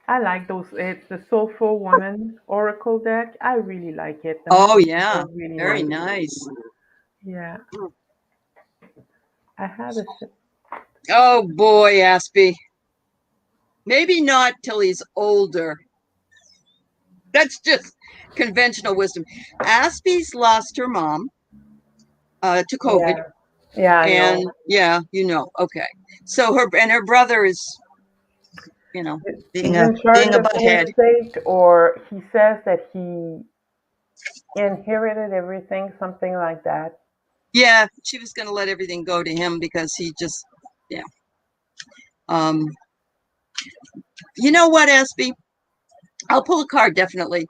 I like those. It's the Soulful Woman Oracle deck. I really like it. The Oh messages yeah, are really very nice. nice. Yeah. I have a. Oh boy, Aspie. Maybe not till he's older. That's just conventional wisdom. Aspie's lost her mom to COVID, Yeah. Yeah, I and know. yeah, okay. So her brother is, He's being a in charge being a of the butthead. estate, or he says that he inherited everything, something like that. Yeah, she was going to let everything go to him because he just, yeah. Um, you know what, Aspie? I'll pull a card definitely.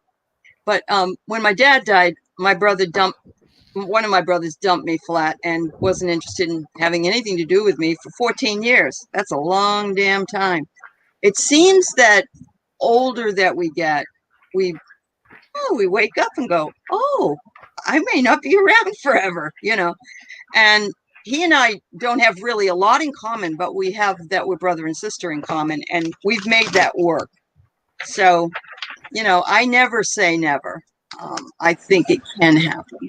But when my dad died, one of my brothers dumped me flat and wasn't interested in having anything to do with me for 14 years. That's a long damn time. It seems that older that we get, we we wake up and go, oh, I may not be around forever, And he and I don't have really a lot in common, but we have that we're brother and sister in common, and we've made that work. So, I never say never. I think it can happen.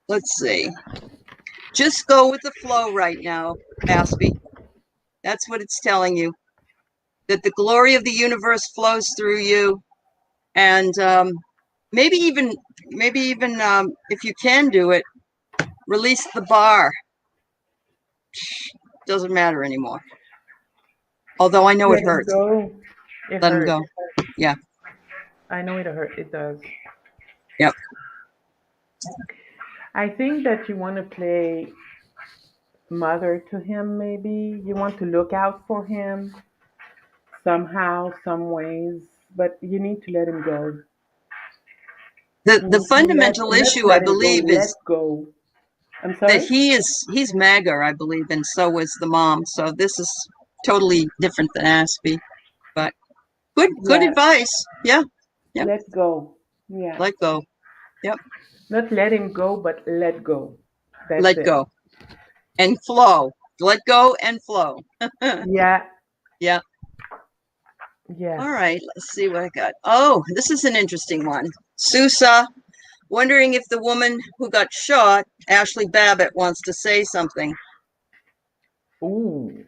Let's see. Just go with the flow right now, Aspie. That's what it's telling you. That the glory of the universe flows through you, and maybe even if you can do it, release the bar. Doesn't matter anymore. Although I know it Letting hurts. go, it Let him hurts. go. Yeah. I know it hurt. It does. Yep. I think that you want to play mother to him, maybe. You want to look out for him somehow, some ways, but you need to let him go. The You the need to fundamental not issue, I let him go, believe, is let go. I'm that sorry? he's MAGA, I believe, and so was the mom. So this is totally different than Aspie. But good Yeah, advice. Yeah. Yep. let go. Yeah. Let go. Yep. Not let him go, but let go. That's Let it. go. And flow. Let go and flow. Yeah, Yeah. yeah. All right. Let's see what I got. Oh, this is an interesting one. Susa, wondering if the woman who got shot, Ashley Babbitt, wants to say something. Ooh.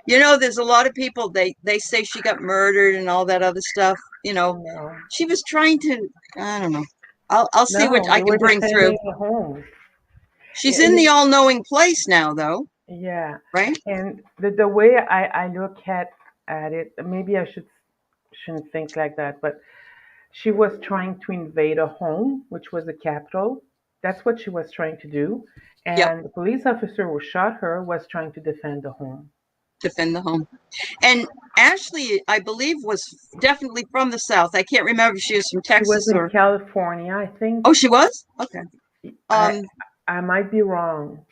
There's a lot of people, they say she got murdered and all that other stuff. No. She was trying to, I don't know. I'll see what No, I they can were bring through. defending the home. She's in the all-knowing place now, though, Yeah. right? And the way I look at it, maybe I shouldn't think like that, but She was trying to invade a home, which was the capital. That's what she was trying to do. Yep. And the police officer who shot her was trying to defend the home. Defend the home. And Ashley, I believe, was definitely from the South. I can't remember if she was from She was Texas in or. California, I think. Oh, she was? Okay. I Um, I might be wrong.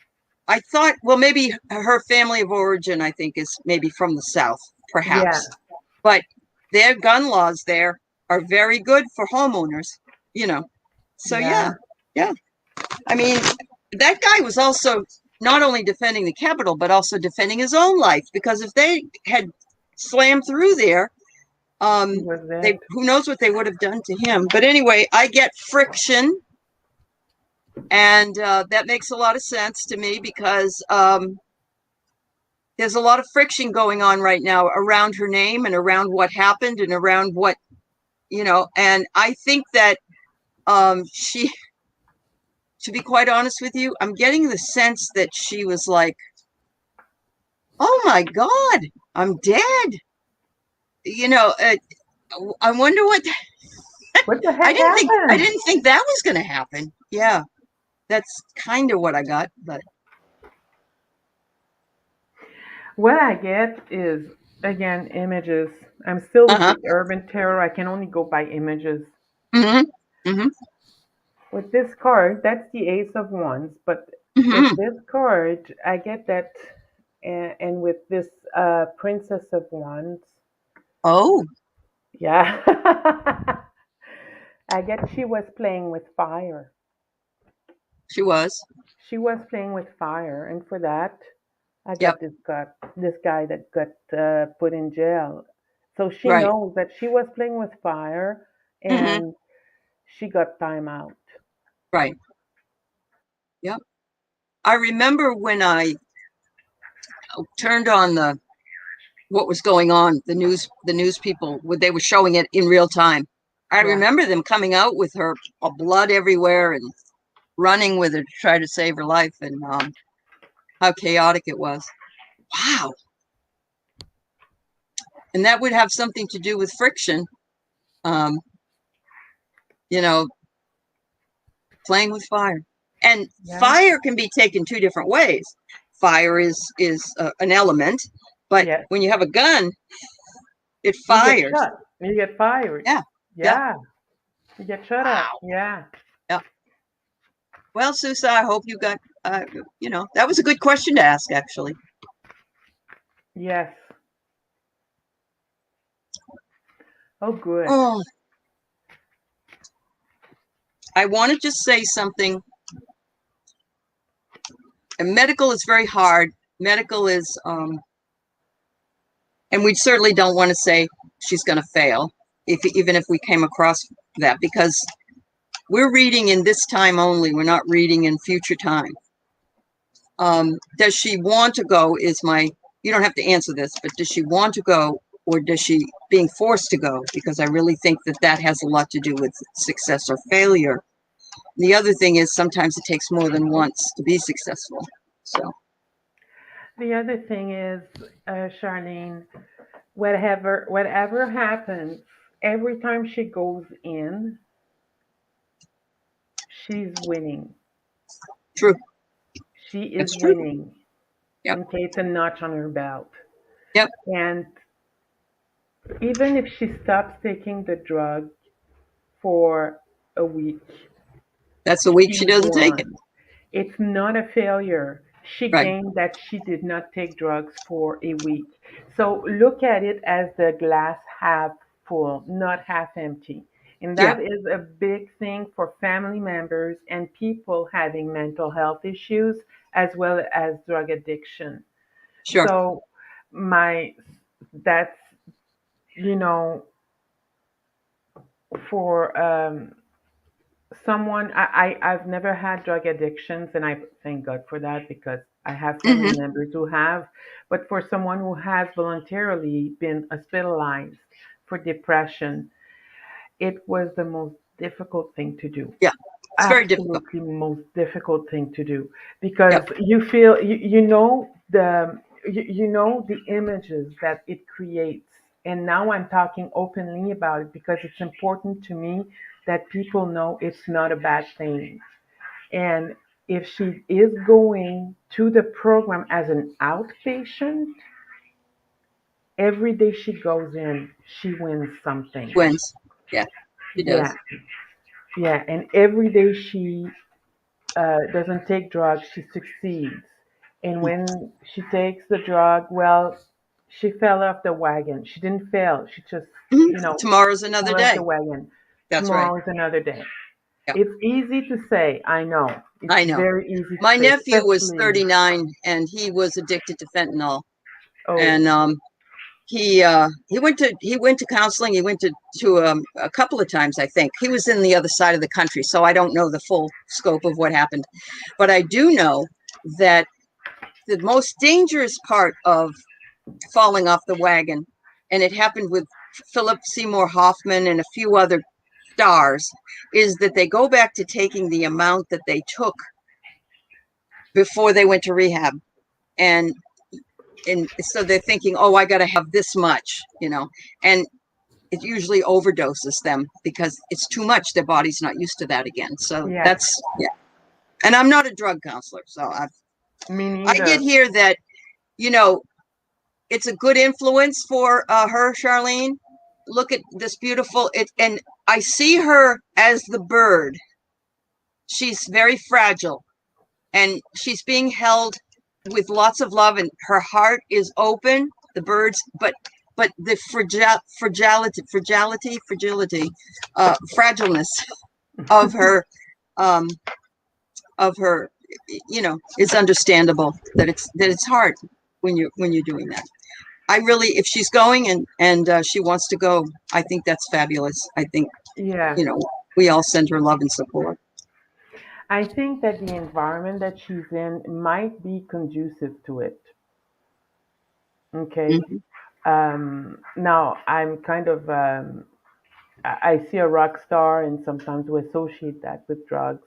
I thought, well, maybe her family of origin, I think, is maybe from the South, Yeah, perhaps. But their gun laws there are very good for homeowners, you know. So yeah, yeah. I mean, that guy was also not only defending the Capitol, but also defending his own life, because if they had slammed through there, he was they dead. who knows what they would have done to him. But anyway, I get friction, and that makes a lot of sense to me because there's a lot of friction going on right now around her name and around what happened and around what, and I think that she, to be quite honest with you, I'm getting the sense that she was like, oh my God, I'm dead. I wonder what. What the I heck didn't think I happened? didn't think that was going to happen. Yeah, that's kind of what I got. But What I get is, again, images. I'm still with uh-huh. the urban terror. I can only go by images. Mm-hmm. Mm-hmm. With this card, that's the Ace of Wands, but with Mm-hmm. this card, I get that, and with this Princess of Wands, Oh, yeah, I get she was playing with fire. she was. She was playing with fire, and for that, I Yep. got this guy that got put in jail. So she Right. knows that she was playing with fire, Mm-hmm. and she got time out. Right. Yep. I remember when I turned on the what was going on, the news people, they were showing it in real time. I Yeah, remember them coming out with her blood everywhere and running with her to try to save her life, and how chaotic it was. Wow. And that would have something to do with friction, um, you know, playing with fire. And yeah, fire can be taken two different ways. Fire is an element, but yes. when you have a gun, it You get fires. shot. You get fired. Yeah. Yeah. Yeah. You get shot at. Wow. Yeah. Yeah. Well, Susa, I hope you got, that was a good question to ask, actually. Yes. Oh, good. Oh, I want to just say something. And medical is very hard. Medical is, and we certainly don't want to say she's going to fail, even if we came across that, because we're reading in this time only. We're not reading in future time. Does she want to go? You don't have to answer this, but does she want to go, or does she being forced to go? Because I really think that has a lot to do with success or failure. The other thing is sometimes it takes more than once to be successful. So, The other thing is, Charlene, whatever happens, every time she goes in, she's winning. true. She is That's true. winning. Yep. Okay, it's a notch on her belt. Yep. And even if she stops taking the drug for a week, That's the week she she doesn't take it. won. It's not a failure. She Right. gained that she did not take drugs for a week. So look at it as the glass half full, not half empty. And Yeah. that is a big thing for family members and people having mental health issues as well as drug addiction. Sure. So my that's you know for someone I've never had drug addictions, and I thank God for that because I have family Hmm. members who have. But for someone who has voluntarily been hospitalized for depression, it was the most difficult thing to do. Yeah. It's very difficult. Absolutely most difficult thing to do because Yep. you feel you know the images that it creates And now I'm talking openly about it because it's important to me that people know it's not a bad thing. And if she is going to the program as an outpatient, every day she goes in, she wins something. Wins. Yeah, she Yeah, does. yeah. And every day she doesn't take drugs, she succeeds. And when she takes the drug, well, she fell off the wagon. She didn't fail. She just, Mhm. you know, Tomorrow's another fell off the day. wagon. That's right. Tomorrow is another day. Yeah, It's easy to say, I know. It's I know. very easy to My say, nephew was especially, 39 and he was addicted to fentanyl. oh, And he went to counseling. He went to a couple of times, I think. He was in the other side of the country, so I don't know the full scope of what happened. But I do know that the most dangerous part of falling off the wagon, and it happened with Philip Seymour Hoffman and a few other stars, is that they go back to taking the amount that they took before they went to rehab. And so they're thinking, oh, I got to have this much, and it usually overdoses them because it's too much. Their body's not used to that again. So yes, that's, yeah. And I'm not a drug counselor, so me I get neither. here that, you know, it's a good influence for her, Charlene. Look at this beautiful it, and I see her as the bird. She's very fragile, and she's being held with lots of love, and her heart is open. The birds, but the fragileness of her, um, is understandable. That it's hard when you're doing that. I really, if she's going and she wants to go, I think that's fabulous. I think, Yeah. you know, we all send her love and support. I think that the environment that she's in might be conducive to it. Okay. Mhm. Now, I'm kind of, I see a rock star, and sometimes we associate that with drugs.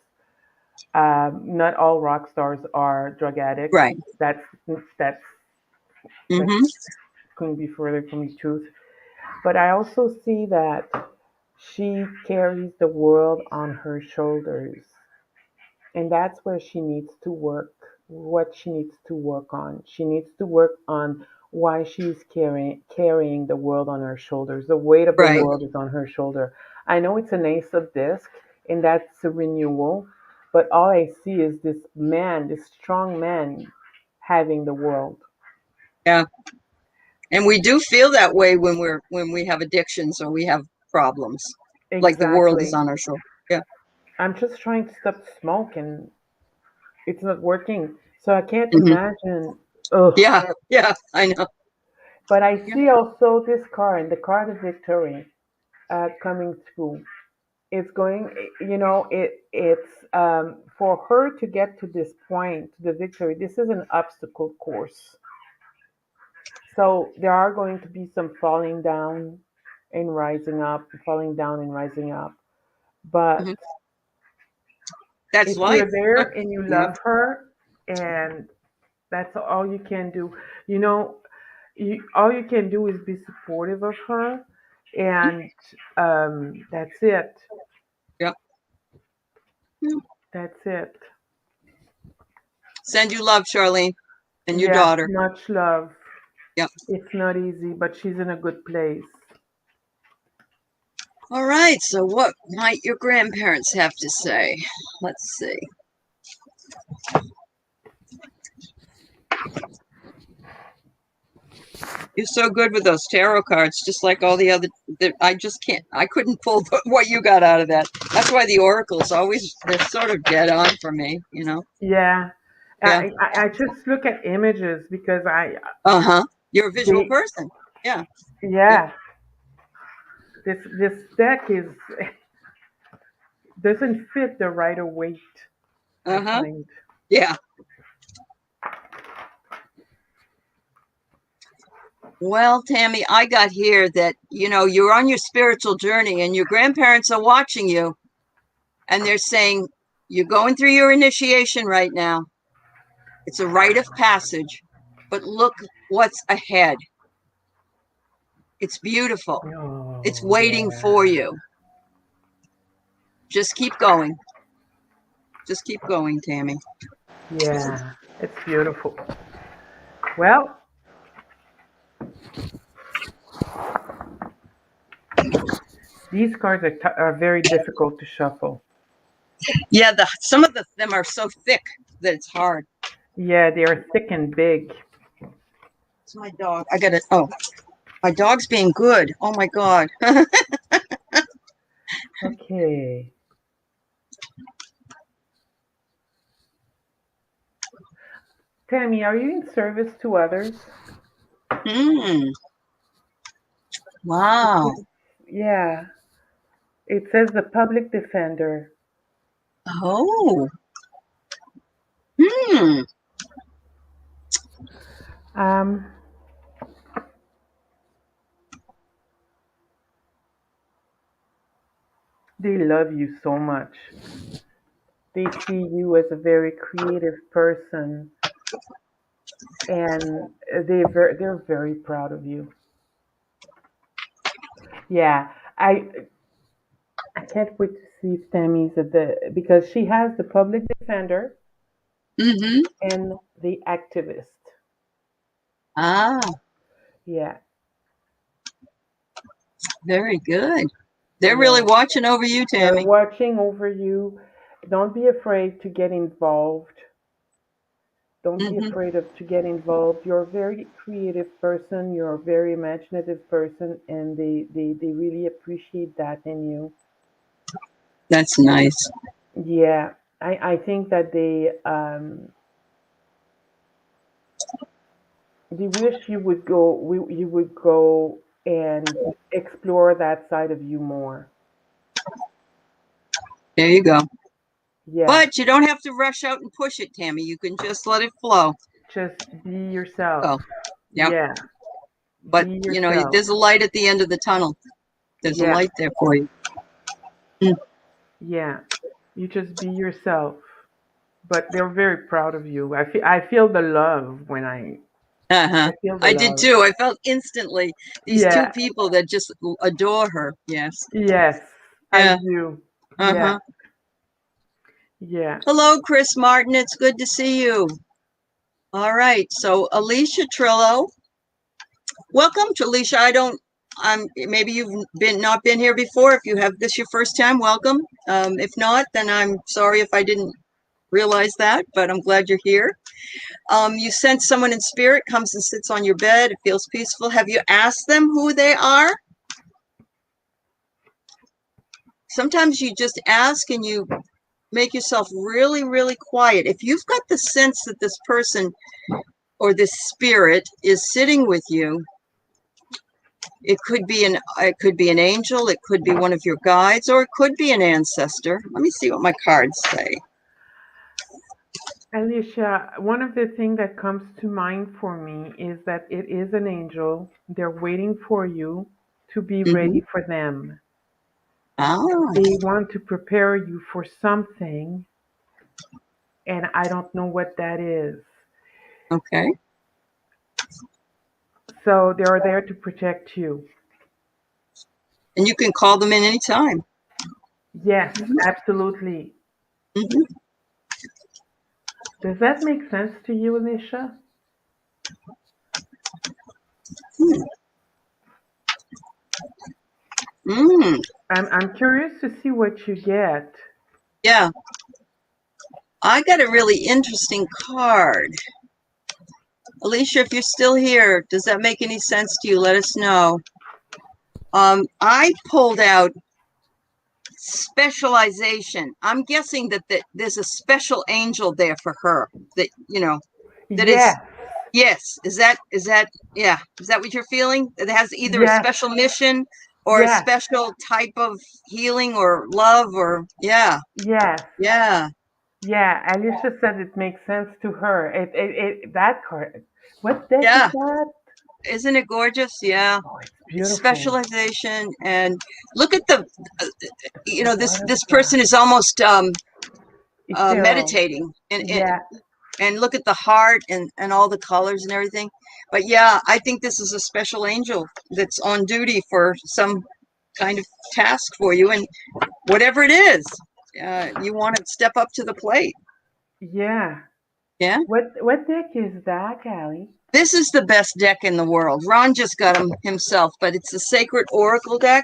Not all rock stars are drug addicts. Right. That's that's that Hmm. couldn't be further from the truth. But I also see that she carries the world on her shoulders, and that's where she needs to work. What she needs to work on. She needs to work on why she's carrying the world on her shoulders. The weight of the Right. world is on her shoulder. I know it's an ace of disc, and that's a renewal. But all I see is this man, this strong man, having the world. Yeah. And we do feel that way when we have addictions or we have problems, like the world is Exactly. on our shoulder. Yeah. I'm just trying to stop smoking. It's not working. So I can't Hmm. imagine. Ugh. Yeah. Yeah. I know. But I Yeah. see also this car and the car of victory coming through. It's going, it's for her to get to this point, to the victory. This is an obstacle course. So there are going to be some falling down and rising up, falling down and rising up. But Hmm. That's if life. you're there and you Yeah. love her, and that's all you can do, you know, all you can do is be supportive of her, and that's it. Yeah. That's it. Send you love, Charlene, and your Yes, daughter. much love. Yeah. It's not easy, but she's in a good place. All right. So what might your grandparents have to say? Let's see. You're so good with those tarot cards, just like all the other. I just can't. I couldn't pull what you got out of that. That's why the oracles they're sort of dead on for me. Yeah, Yeah. I just look at images because Uh-huh. You're a visual they, person. Yeah. Yep. yeah, this deck is doesn't fit the Rider Waite, I Uh-huh. find. Yeah. Well, Tammy, I got here that, you're on your spiritual journey and your grandparents are watching you and they're saying, you're going through your initiation right now. It's a rite of passage, but look what's ahead. It's beautiful. It's Oh, waiting for yeah. you. Just keep going. Just keep going, Tammy. Yeah, it's beautiful. Well, these cards are very difficult to shuffle. Yeah, some of them are so thick that it's hard. Yeah, they are thick and big. It's my dog. I got it. Oh, my dog's being good. Oh my God. Okay. Tammy, are you in service to others? Hmm. Wow. Yeah. It says the public defender. Oh. Hmm. Um, they love you so much. They see you as a very creative person, and they're very proud of you. Yeah, I can't wait to see if Tammy's at the because she has the public defender Mm-hmm. and the activist. Ah, Yeah, very good. They're really yeah. watching over you, They're Tammy. watching over you. Don't be afraid to get involved. Don't be Mm-hmm. afraid of to get involved. You're a very creative person. You're a very imaginative person, and they really appreciate that in you. That's nice. Yeah, I think that they wish you would go and explore that side of you more. There you go. Yeah, But you don't have to rush out and push it, Tammy. You can just let it flow. just be yourself. Oh, yep. Yeah, But, be you know, yourself. there's a light at the end of the tunnel. There's a Yeah, light there for you. Mm. yeah. You just be yourself. But they're very proud of you. I feel the love when Uh-huh. I feel the I did love. too. I felt instantly these two Yeah. people that just adore her. Yes. Yes, I Yeah. do. Yeah. Uh-huh. Yeah. Hello, Chris Martin. It's good to see you. All right. So Alicia Trillo. Welcome to Alicia. Maybe you've not been here before. If you have this your first time, welcome. If not, then I'm sorry if I didn't realize that, but I'm glad you're here. You sense someone in spirit comes and sits on your bed. It feels peaceful. Have you asked them who they are? Sometimes you just ask and you make yourself really, really quiet. If you've got the sense that this person or this spirit is sitting with you, it could be an angel, it could be one of your guides, or it could be an ancestor. Let me see what my cards say. Alicia, one of the things that comes to mind for me is that it is an angel. They're waiting for you to be Mm-hmm. ready for them. Ah, They want to prepare you for something, and I don't know what that is. okay. So they're there to protect you. And you can call them in anytime. Yes, absolutely. Mm-hmm. Does that make sense to you, Alicia? Mm, I'm curious to see what you get. yeah, I got a really interesting card. Alicia, if you're still here, does that make any sense to you? Let us know. I pulled out specialization. I'm guessing that there's a special angel there for her. That is, Yes, yes. Is that yeah? Is that what you're feeling? That has either a yes, special mission or a yes, special type of healing or love or yeah, yes. yeah, Yeah, Alicia said it makes sense to her. That card. What deck is yeah. that? Isn't it gorgeous? Yeah. Oh, it's It's beautiful. specialization and look at the The this butterfly. person is almost Ethereal. meditating and Yeah, and look at the heart and all the colors and everything. But yeah, I think this is a special angel that's on duty for some kind of task for you, and whatever it is, you want to step up to the plate. Yeah. Yeah. What deck is that, Callie? This is the best deck in the world. Ron just got him himself, but it's the Sacred Oracle deck.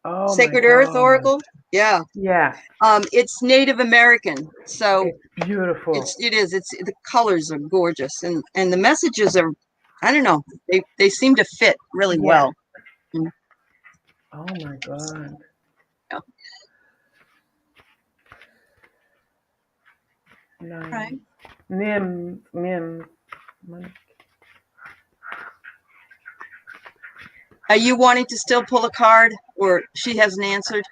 Oh my Sacred Earth God. Oracle. Yeah. Yeah. It's Native American, so It's beautiful. it's the colors are gorgeous, and the messages are, I don't know, they seem to fit really Yeah. well. Mm, Oh my God. yeah. Nice. Right. Nim. Are you wanting to still pull a card, or she hasn't answered?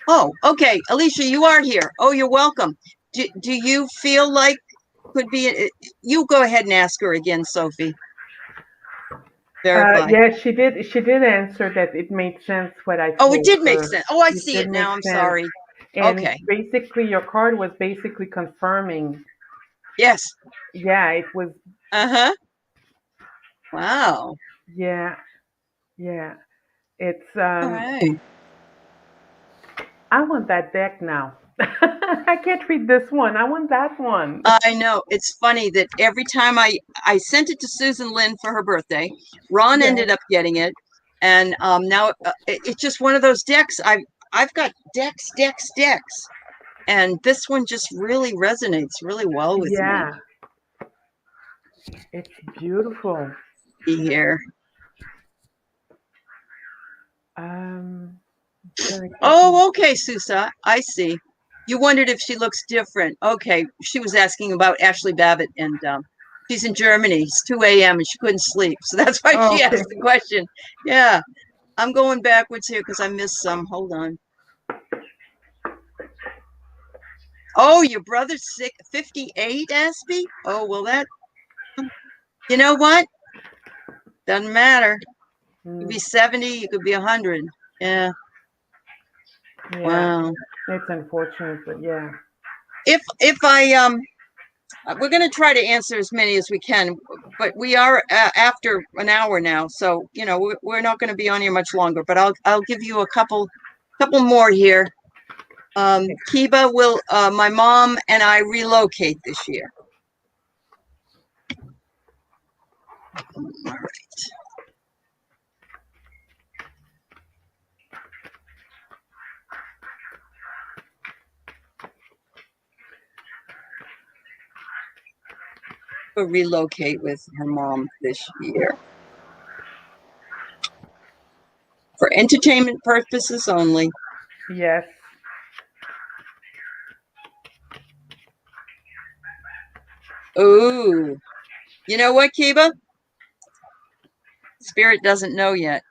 Oh, okay. Alicia, you are here. Oh, you're welcome. Do you feel like could be? You go ahead and ask her again, Sophie. Verify. Yeah, she did answer that it made sense what I Oh, it told did make her. sense. Oh, I It see did it make now. I'm sense. sorry. And Okay. basically your card was basically confirming. Yes. Yeah, it was. Uh-huh. Wow. Yeah, yeah. It's All right. I want that deck now. I can't read this one. I want that one. I know. It's funny that every time I sent it to Susan Lynn for her birthday, Ron Yes. ended up getting it, and now it's just one of those decks. I've got decks, and this one just really resonates really well with me. Yeah, it's beautiful. Here. Um, gonna get my Oh, okay, Susa. I see. You wondered if she looks different. Okay, she was asking about Ashley Babbitt, and she's in Germany. It's 2 a.m. and she couldn't sleep, so that's why oh, she okay. asked the question. Yeah, I'm going backwards here because I missed some. Hold on. Oh, your brother's 58, Aspie? Oh, well, you know what? Doesn't matter. You could be Mm, 70, you could be 100. Yeah, yeah, wow. it's unfortunate, but yeah. If I we're going to try to answer as many as we can, but we are after an hour now, so we're not going to be on here much longer. But I'll give you a couple more here. Okay. Kiba will my mom and I relocate this year. All right. We'll relocate with her mom this year for entertainment purposes only. Yes. Ooh, you know what, Kiba? Spirit doesn't know yet.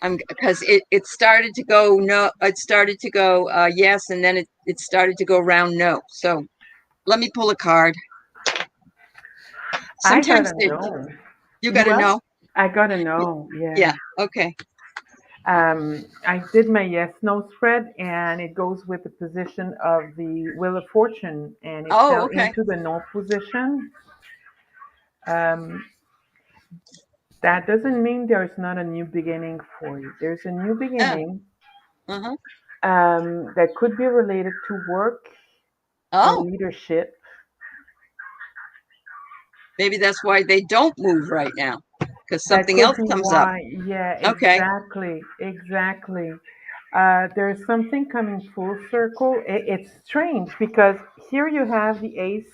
I'm because it started to go no, it started to go yes, and then it started to go round no. So let me pull a card. I Sometimes gotta know. you got You to what? know. I gotta know. Yeah. Yeah. Okay. I did my yes no spread, and it goes with the position of the Wheel of Fortune, and it Oh, fell okay. into the no position. Um, that doesn't mean there's not a new beginning for you. There's a new Yeah. beginning Uh-huh. that could be related to work or Oh, leadership. maybe that's why they don't move right now because That something could else be comes up. why. Yeah, Okay. exactly, exactly. There's something coming full circle. It's strange because here you have the Ace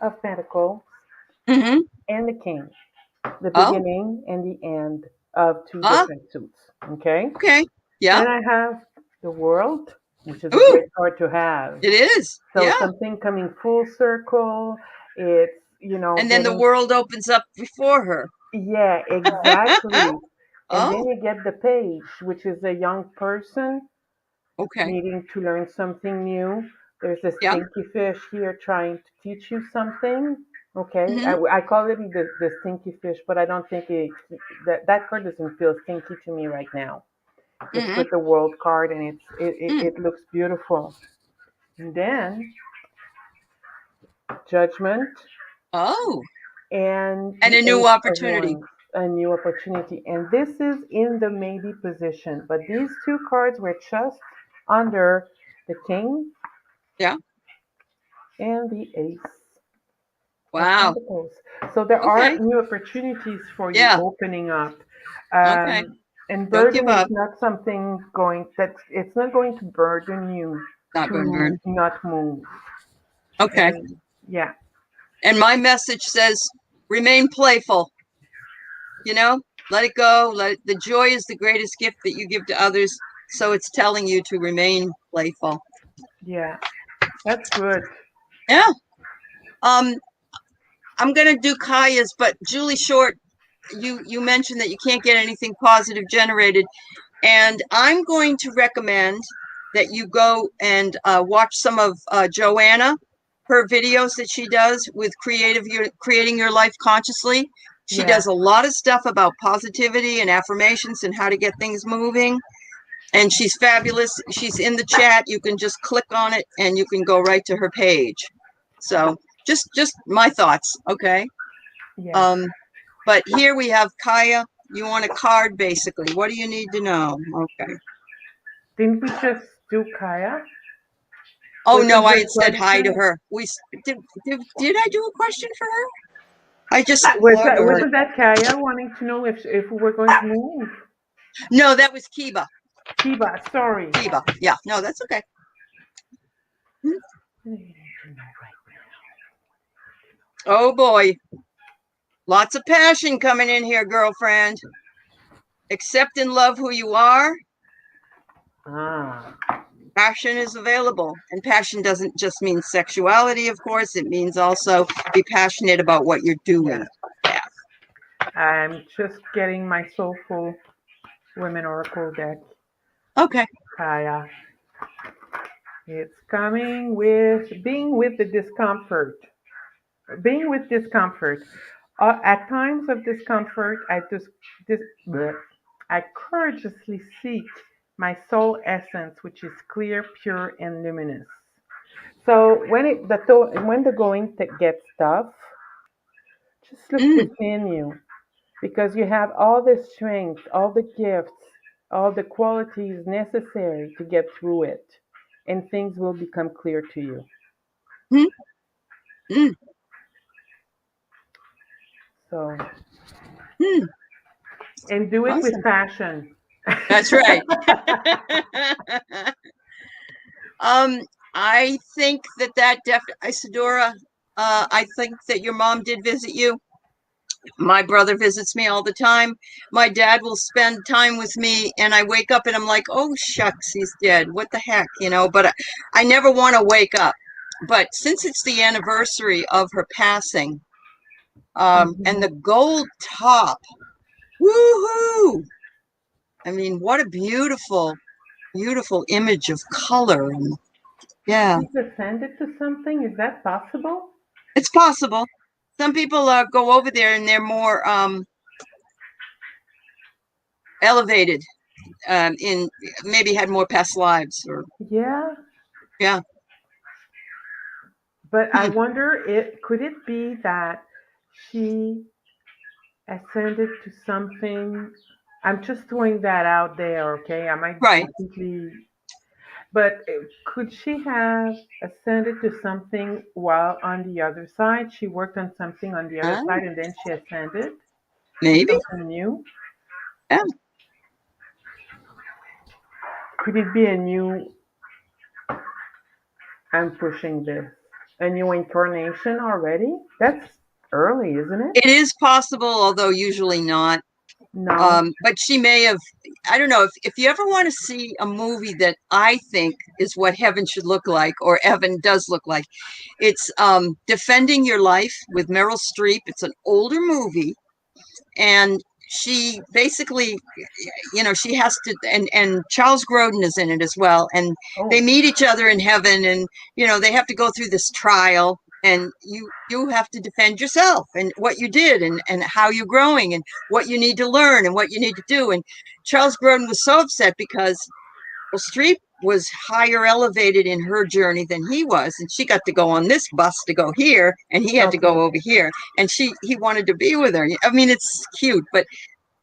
of Pentacles Mm-hmm. and the King, the Oh, beginning and the end of two ah, different suits. Okay. okay. Yeah. Then I have the World, which is a Ooh, great card to have. it is. So Yeah. something coming full circle. It's And then the getting. world opens up before her. Yeah, exactly. And then Oh, you get the Page, which is a young person okay. needing to learn something new. There's a Yeah. stinky fish here trying to teach you something. Okay, Mm-hmm. I call it the stinky fish, but I don't think that card doesn't feel stinky to me right now. It's Mm-hmm. with the world card, and Mm. it looks beautiful. And then Judgment, Oh. and And the a new Ace of opportunity. Wands, a new opportunity. And this is in the maybe position. But these two cards were just under the King Yeah. and the Ace of Wow. Pentacles. So there are Okay. new opportunities for you Yeah. opening up. Okay. And Don't give burden is up. not something going that it's not going to burden you Not going to to burn. not move. Okay. And yeah, And my message says, remain playful. You know, let it go. The joy is the greatest gift that you give to others. So it's telling you to remain playful. yeah, that's good. Yeah. Um, I'm gonna do Kaya's, but Julie Short, you mentioned that you can't get anything positive generated, and I'm going to recommend that you go and watch some of Joanna, her videos that she does with creating your life consciously. She Yeah, does a lot of stuff about positivity and affirmations and how to get things moving. And she's fabulous. She's in the chat. You can just click on it and you can go right to her page. So just my thoughts, okay? yeah. Um, but here we have Kaya. You want a card, basically. What do you need to know? Okay. Didn't we just do Kaya? Oh no, Wasn't I the had said hi to question? her. Did I do a question for her? I just said Was hello to that her. wasn't that Kaya wanting to know if we were going to move? No, that was Kiba. Kiba, sorry. Kiba. Yeah. No, that's okay. Oh boy, lots of passion coming in here, girlfriend. Accept and love who you are. Ah, Passion is available, and passion doesn't just mean sexuality, of course. It means also be passionate about what you're doing. yeah. I'm just getting my Soulful Women Oracle deck. Okay. Kaya. It's coming with being with the discomfort. Being with discomfort. At times of discomfort, bleh, I courageously seek my soul essence, which is clear, pure, and luminous. So when the going gets tough, just look Mm, within you because you have all the strength, all the gifts, all the qualities necessary to get through it, and things will become clear to you. mm, mm. So, Mm. and do it with Awesome. passion. That's right. um, I think Isadora, I think that your mom did visit you. My brother visits me all the time. My dad will spend time with me, and I wake up and I'm like, oh, shucks, he's dead. What the heck, But I never want to wake up. But since it's the anniversary of her passing, and Mhm. the gold top, woohoo! I mean, what a beautiful, beautiful image of color. And yeah, She's ascended to something. Is that possible? it's possible. Some people go over there and they're more elevated, in maybe had more past lives, or Yeah, yeah. but I Hmm. wonder it could it be that she ascended to something. I'm just throwing that out there, okay? I might be Right. completely, but could she have ascended to something while on the other side? She worked on something on the other Uh, side and then she ascended to maybe. something new. Yeah. Could it be a new, I'm pushing this, a new incarnation already? That's early, isn't it? It is possible, although usually not. No. But she may have, I don't know, if you ever want to see a movie that I think is what heaven should look like, or heaven does look like, it's Defending Your Life with Meryl Streep. It's an older movie, and she basically, she has to, and Charles Grodin is in it as well, and they Oh, meet each other in heaven, and they have to go through this trial, and you have to defend yourself and what you did, and how you're growing, and what you need to learn and what you need to do. And Charles Grodin was so upset because Well, Streep was higher elevated in her journey than he was, and she got to go on this bus to go here, and he had to Okay. go over here, and he wanted to be with her. I mean, it's cute, but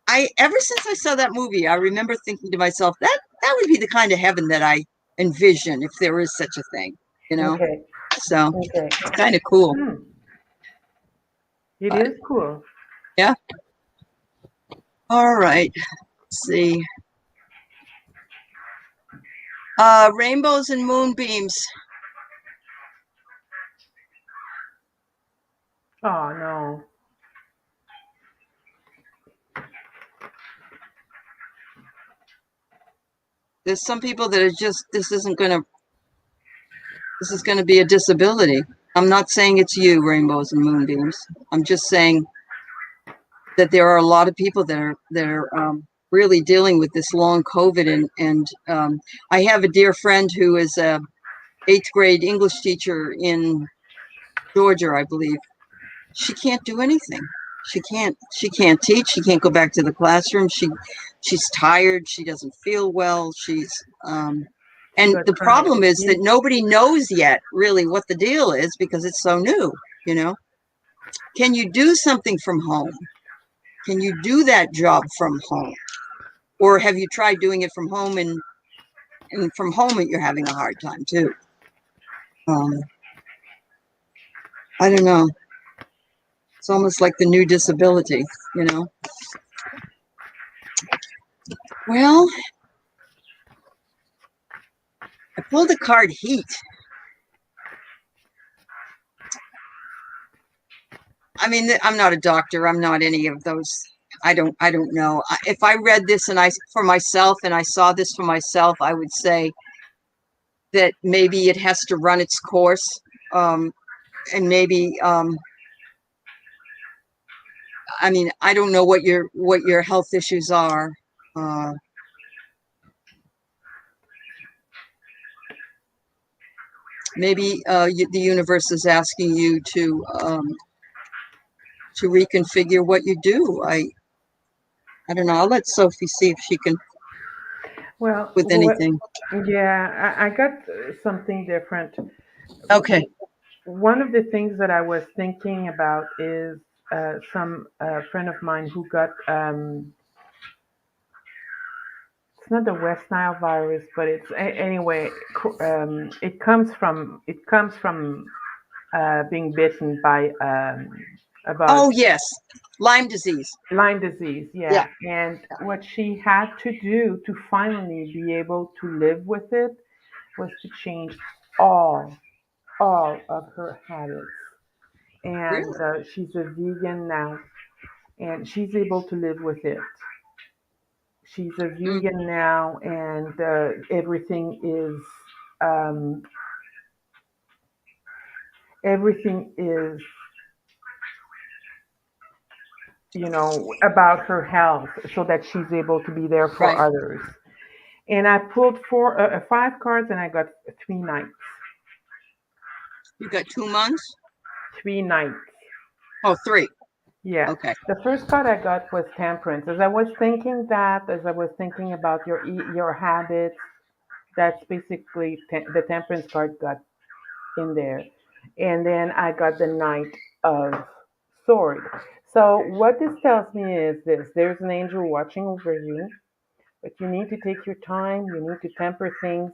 I ever since I saw that movie, I remember thinking to myself that would be the kind of heaven that I envision if there is such a thing, you know. Okay. So Okay. it's kind of cool, Hmm. It but is cool. yeah. All right. Let's see. Rainbows and moonbeams. Oh no. There's some people that are just this is gonna be a disability. I'm not saying it's you, rainbows and moonbeams. I'm just saying that there are a lot of people that are really dealing with this long COVID, and I have a dear friend who is a eighth grade English teacher in Georgia, I believe. She can't do anything. She can't teach. She can't go back to the classroom. She's tired. She doesn't feel well. She And got the chronic problem is that fatigue. nobody knows yet really what the deal is because it's so new, you know. Can you do something from home? Can you do that job from home? Or have you tried doing it from home and from home you're having a hard time too? Um, I don't know. It's almost like the new disability, you know. Well, I pulled a card heat. I mean, I'm not a doctor. I'm not any of those. I don't know. If I read this and for myself and I saw this for myself, I would say that maybe it has to run its course. Um, and maybe, I mean, I don't know what your health issues are. Uh, maybe the universe is asking you to reconfigure what you do. I don't know. I'll let Sophie see if she can Well, with anything. yeah, I got something different. Okay. One of the things that I was thinking about is some friend of mine who got it's not the West Nile virus, but it's anyway. It comes from being bitten by about Oh yes, Lyme disease. Lyme disease. Yeah. Yeah, and what she had to do to finally be able to live with it was to change all all of her habits. And Really? she's a vegan now, and she's able to live with it. She's a Mm, vegan now, and um, everything is about her health, so that she's able to be there for right. others. And I pulled five cards, and I got three knights. You got 2 months? Three knights. Oh, three. Yeah. Okay. The first card I got was temperance. As I was thinking about your habits, that's basically the temperance card got in there. And then I got the Knight of Sword. So what this tells me is this: there's an angel watching over you, but you need to take your time, you need to temper things.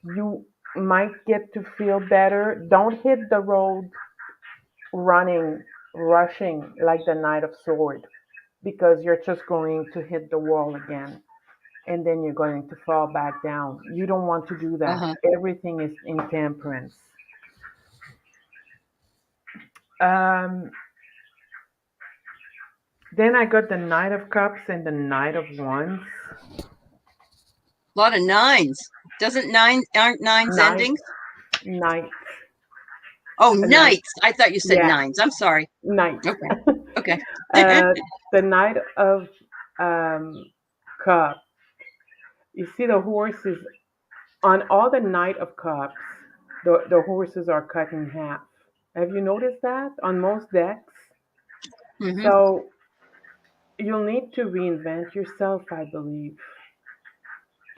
You might get to feel better. Don't hit the road running, rushing like the Knight of Sword, because you're just going to hit the wall again, and then you're going to fall back down. You don't want to do that. Uh-huh. Everything is in temperance. Um, then I got the Knight of Cups and the Knight of Wands. A lot of nines. Aren't nines Knight, endings? Knight, Oh, a Knight. knights. I thought you said Yeah, nines. I'm sorry. Knight. Okay. Okay. uh, the Knight of um, Cups. You see the horses on all the Knight of Cups. The horses are cut in half. Have you noticed that on most decks? Hmm. So you'll need to reinvent yourself, I believe.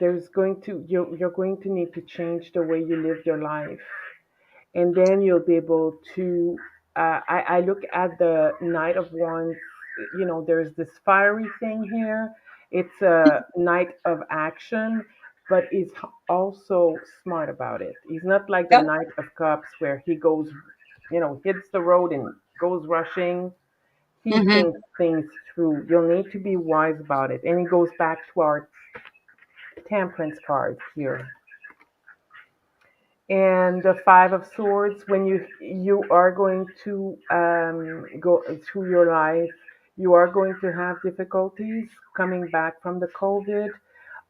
there's going to you're going to need to change the way you live your life, and then you'll be able to. I look at the Knight of Wands. You know, there's this fiery thing here. It's a knight of action, but he's also smart about it. He's not like the Yep. Knight of Cups where he goes, hits the road and goes rushing. He Hmm. thinks things through. You'll need to be wise about it. And he goes back to our temperance card here. And the Five of Swords, when you are going to go through your life, you are going to have difficulties coming back from the COVID.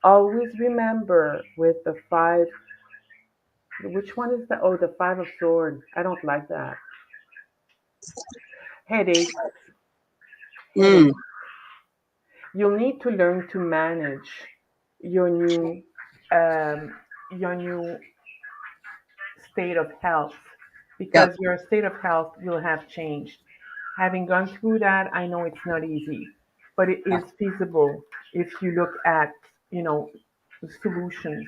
Always remember with the five, which one is the, oh, the Five of Swords. I don't like that. Headaches, Mm. headaches. You'll need to learn to manage your new, um, your new state of health, Yep. because your state of health will have changed. Having gone through that, I know it's not easy, but it is feasible if you look at, you know, solutions.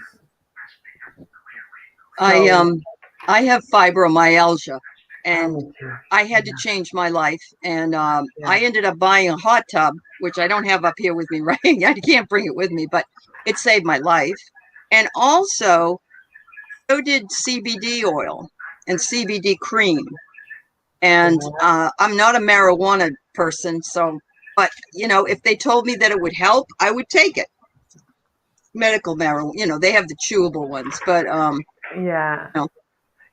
I So, um I have fibromyalgia, and me too. I had to change my life, and I Yeah. ended up buying a hot tub, which I don't have up here with me, right? I can't bring it with me, but it saved my life. And also, so did CBD oil and CBD cream. And Yeah. I'm not a marijuana person, so, but if they told me that it would help, I would take it. Medical marijuana, they have the chewable ones, but Yeah. you know,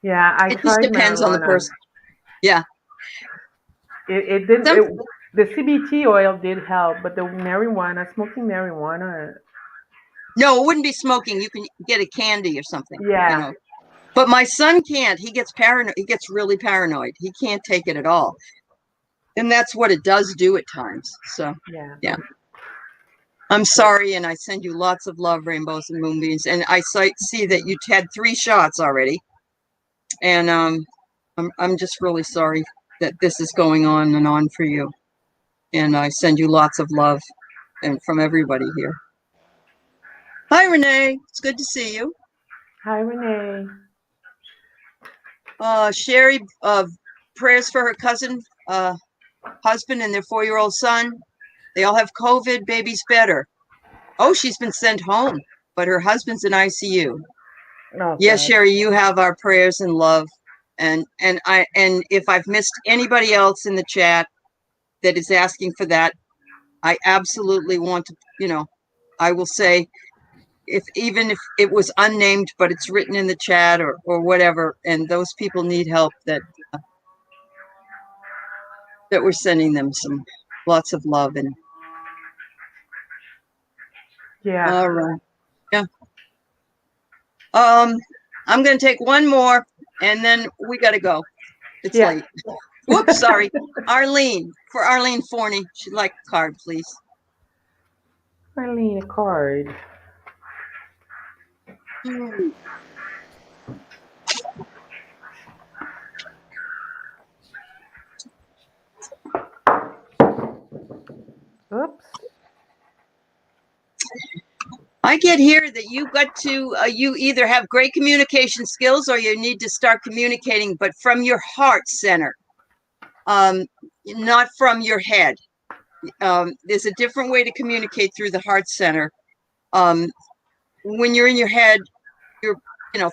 Yeah. I it just tried depends on the marijuana. person. Yeah. It didn't. Some The CBT oil did help, but the marijuana, smoking marijuana, No, it wouldn't be smoking. You can get a candy or something. yeah, But my son can't. He gets paranoid. He gets really paranoid. He can't take it at all. And that's what it does do at times. So, yeah. yeah. I'm sorry, and I send you lots of love, rainbows and moonbeams. And I see that you had 3 shots already, and I'm just really sorry that this is going on and on for you. And I send you lots of love, and from everybody here. Hi, Renee. It's good to see you. Hi, Renee. Sherry, prayers for her cousin, husband, and their 4-year-old son. They all have COVID. Baby's better. Oh, she's been sent home, but her husband's in ICU. Oh Yes, God. Sherry, you have our prayers and love. And if I've missed anybody else in the chat that is asking for that, I absolutely want to, I will say, even if it was unnamed, but it's written in the chat or whatever, and those people need help, that we're sending them some lots of love. And Yeah. all right, yeah. I'm gonna take one more, and then we gotta go. It's Yeah. late. Whoops, sorry. Arlene, for Arlene Forney. She'd like a card, please. Marlene, a card. Hmm. Oops. I get here that you either have great communication skills or you need to start communicating, but from your heart center, um, not from your head. There's a different way to communicate through the heart center. Um, when you're in your head, you're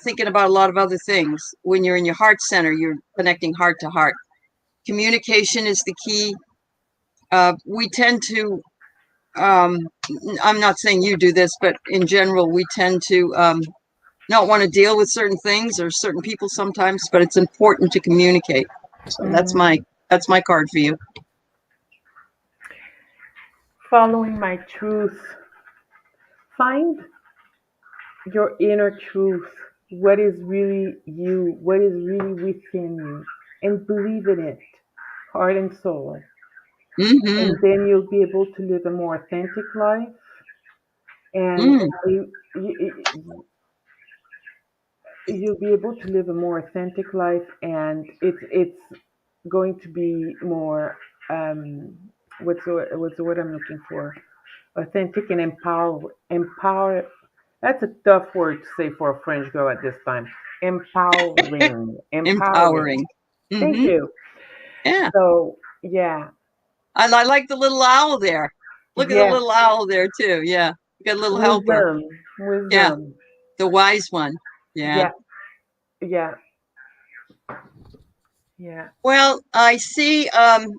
thinking about a lot of other things. When you're in your heart center, you're connecting heart to heart. Communication is the key. We tend to I'm not saying you do this, but in general, we tend to not want to deal with certain things or certain people sometimes, but it's important to communicate. So Mm. that's my card for you. Following my truth. Find your inner truth. What is really you? What is really within you? And believe in it, heart and soul. Mm-hmm. And then you'll be able to live a more authentic life. And Mm. you'll be able to live a more authentic life, and it's going to be more what's the word I'm looking for? Authentic and empower. That's a tough word to say for a French girl at this time. Empowering. Empowering. Empowering. Thank Mm-hmm. you. Yeah. So, yeah. I like the little owl there. Look at the Yes. little owl there too. Yeah. You got a little helper. Wisdom. Yeah. Wisdom. The wise one. Yeah. Yeah. Yeah. Yeah. Well, I see,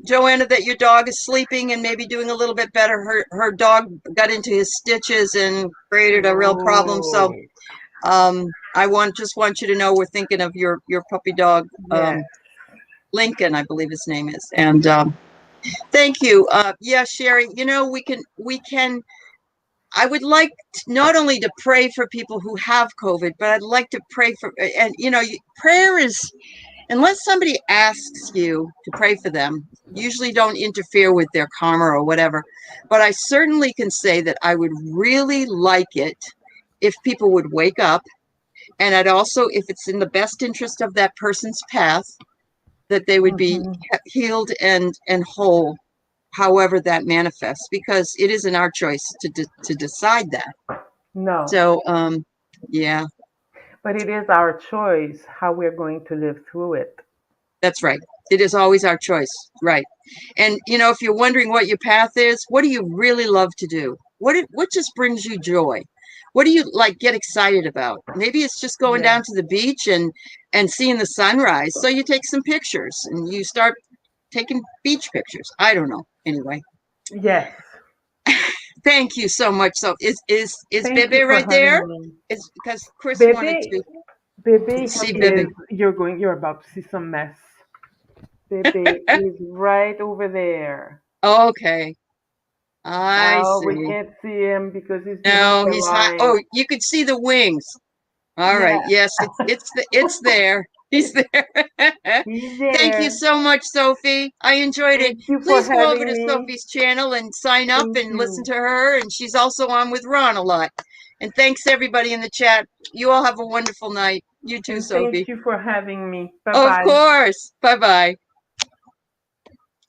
Joanna, that your dog is sleeping and maybe doing a little bit better. Her dog got into his stitches and created a real problem. So, Oh, I just want you to know we're thinking of your puppy dog, yes. Lincoln, I believe his name is. And thank you. Yeah, Sherry. We can. I would like not only to pray for people who have COVID, but I'd like to pray for, and prayer is, unless somebody asks you to pray for them, usually don't interfere with their karma or whatever. But I certainly can say that I would really like it if people would wake up. And I'd also, if it's in the best interest of that person's path, that they would be Hmm. healed and whole, however that manifests, because it isn't our choice to decide that. No, So, yeah, but it is our choice how we're going to live through it. that's right. It is always our choice, right? And if you're wondering what your path is, what do you really love to do? What just brings you joy? What do you like get excited about? Maybe it's just going Yes. down to the beach and seeing the sunrise. So you take some pictures and you start taking beach pictures. I don't know. Anyway, Yes. thank you so much. So is Thank you Bebe for right there? having me. It's because Chris wanted Bebe, to Bebe see is, Bebe. you're about to see some mess. Bebe is right over there. Okay, I Oh, we see. can't see him because he's behind No, the he's hot. line. Oh, you could see the wings. All Yeah, right. Yes, it's there. He's there. he's Thank you there. so much, Sophie. I enjoyed it. Thank you for Please go over having to me. Sophie's channel and sign up Thank and listen you. to her. And she's also on with Ron a lot. And thanks everybody in the chat. You all have a wonderful night. You too, And thank Sophie. you for having me. Bye Of bye. course. Bye bye.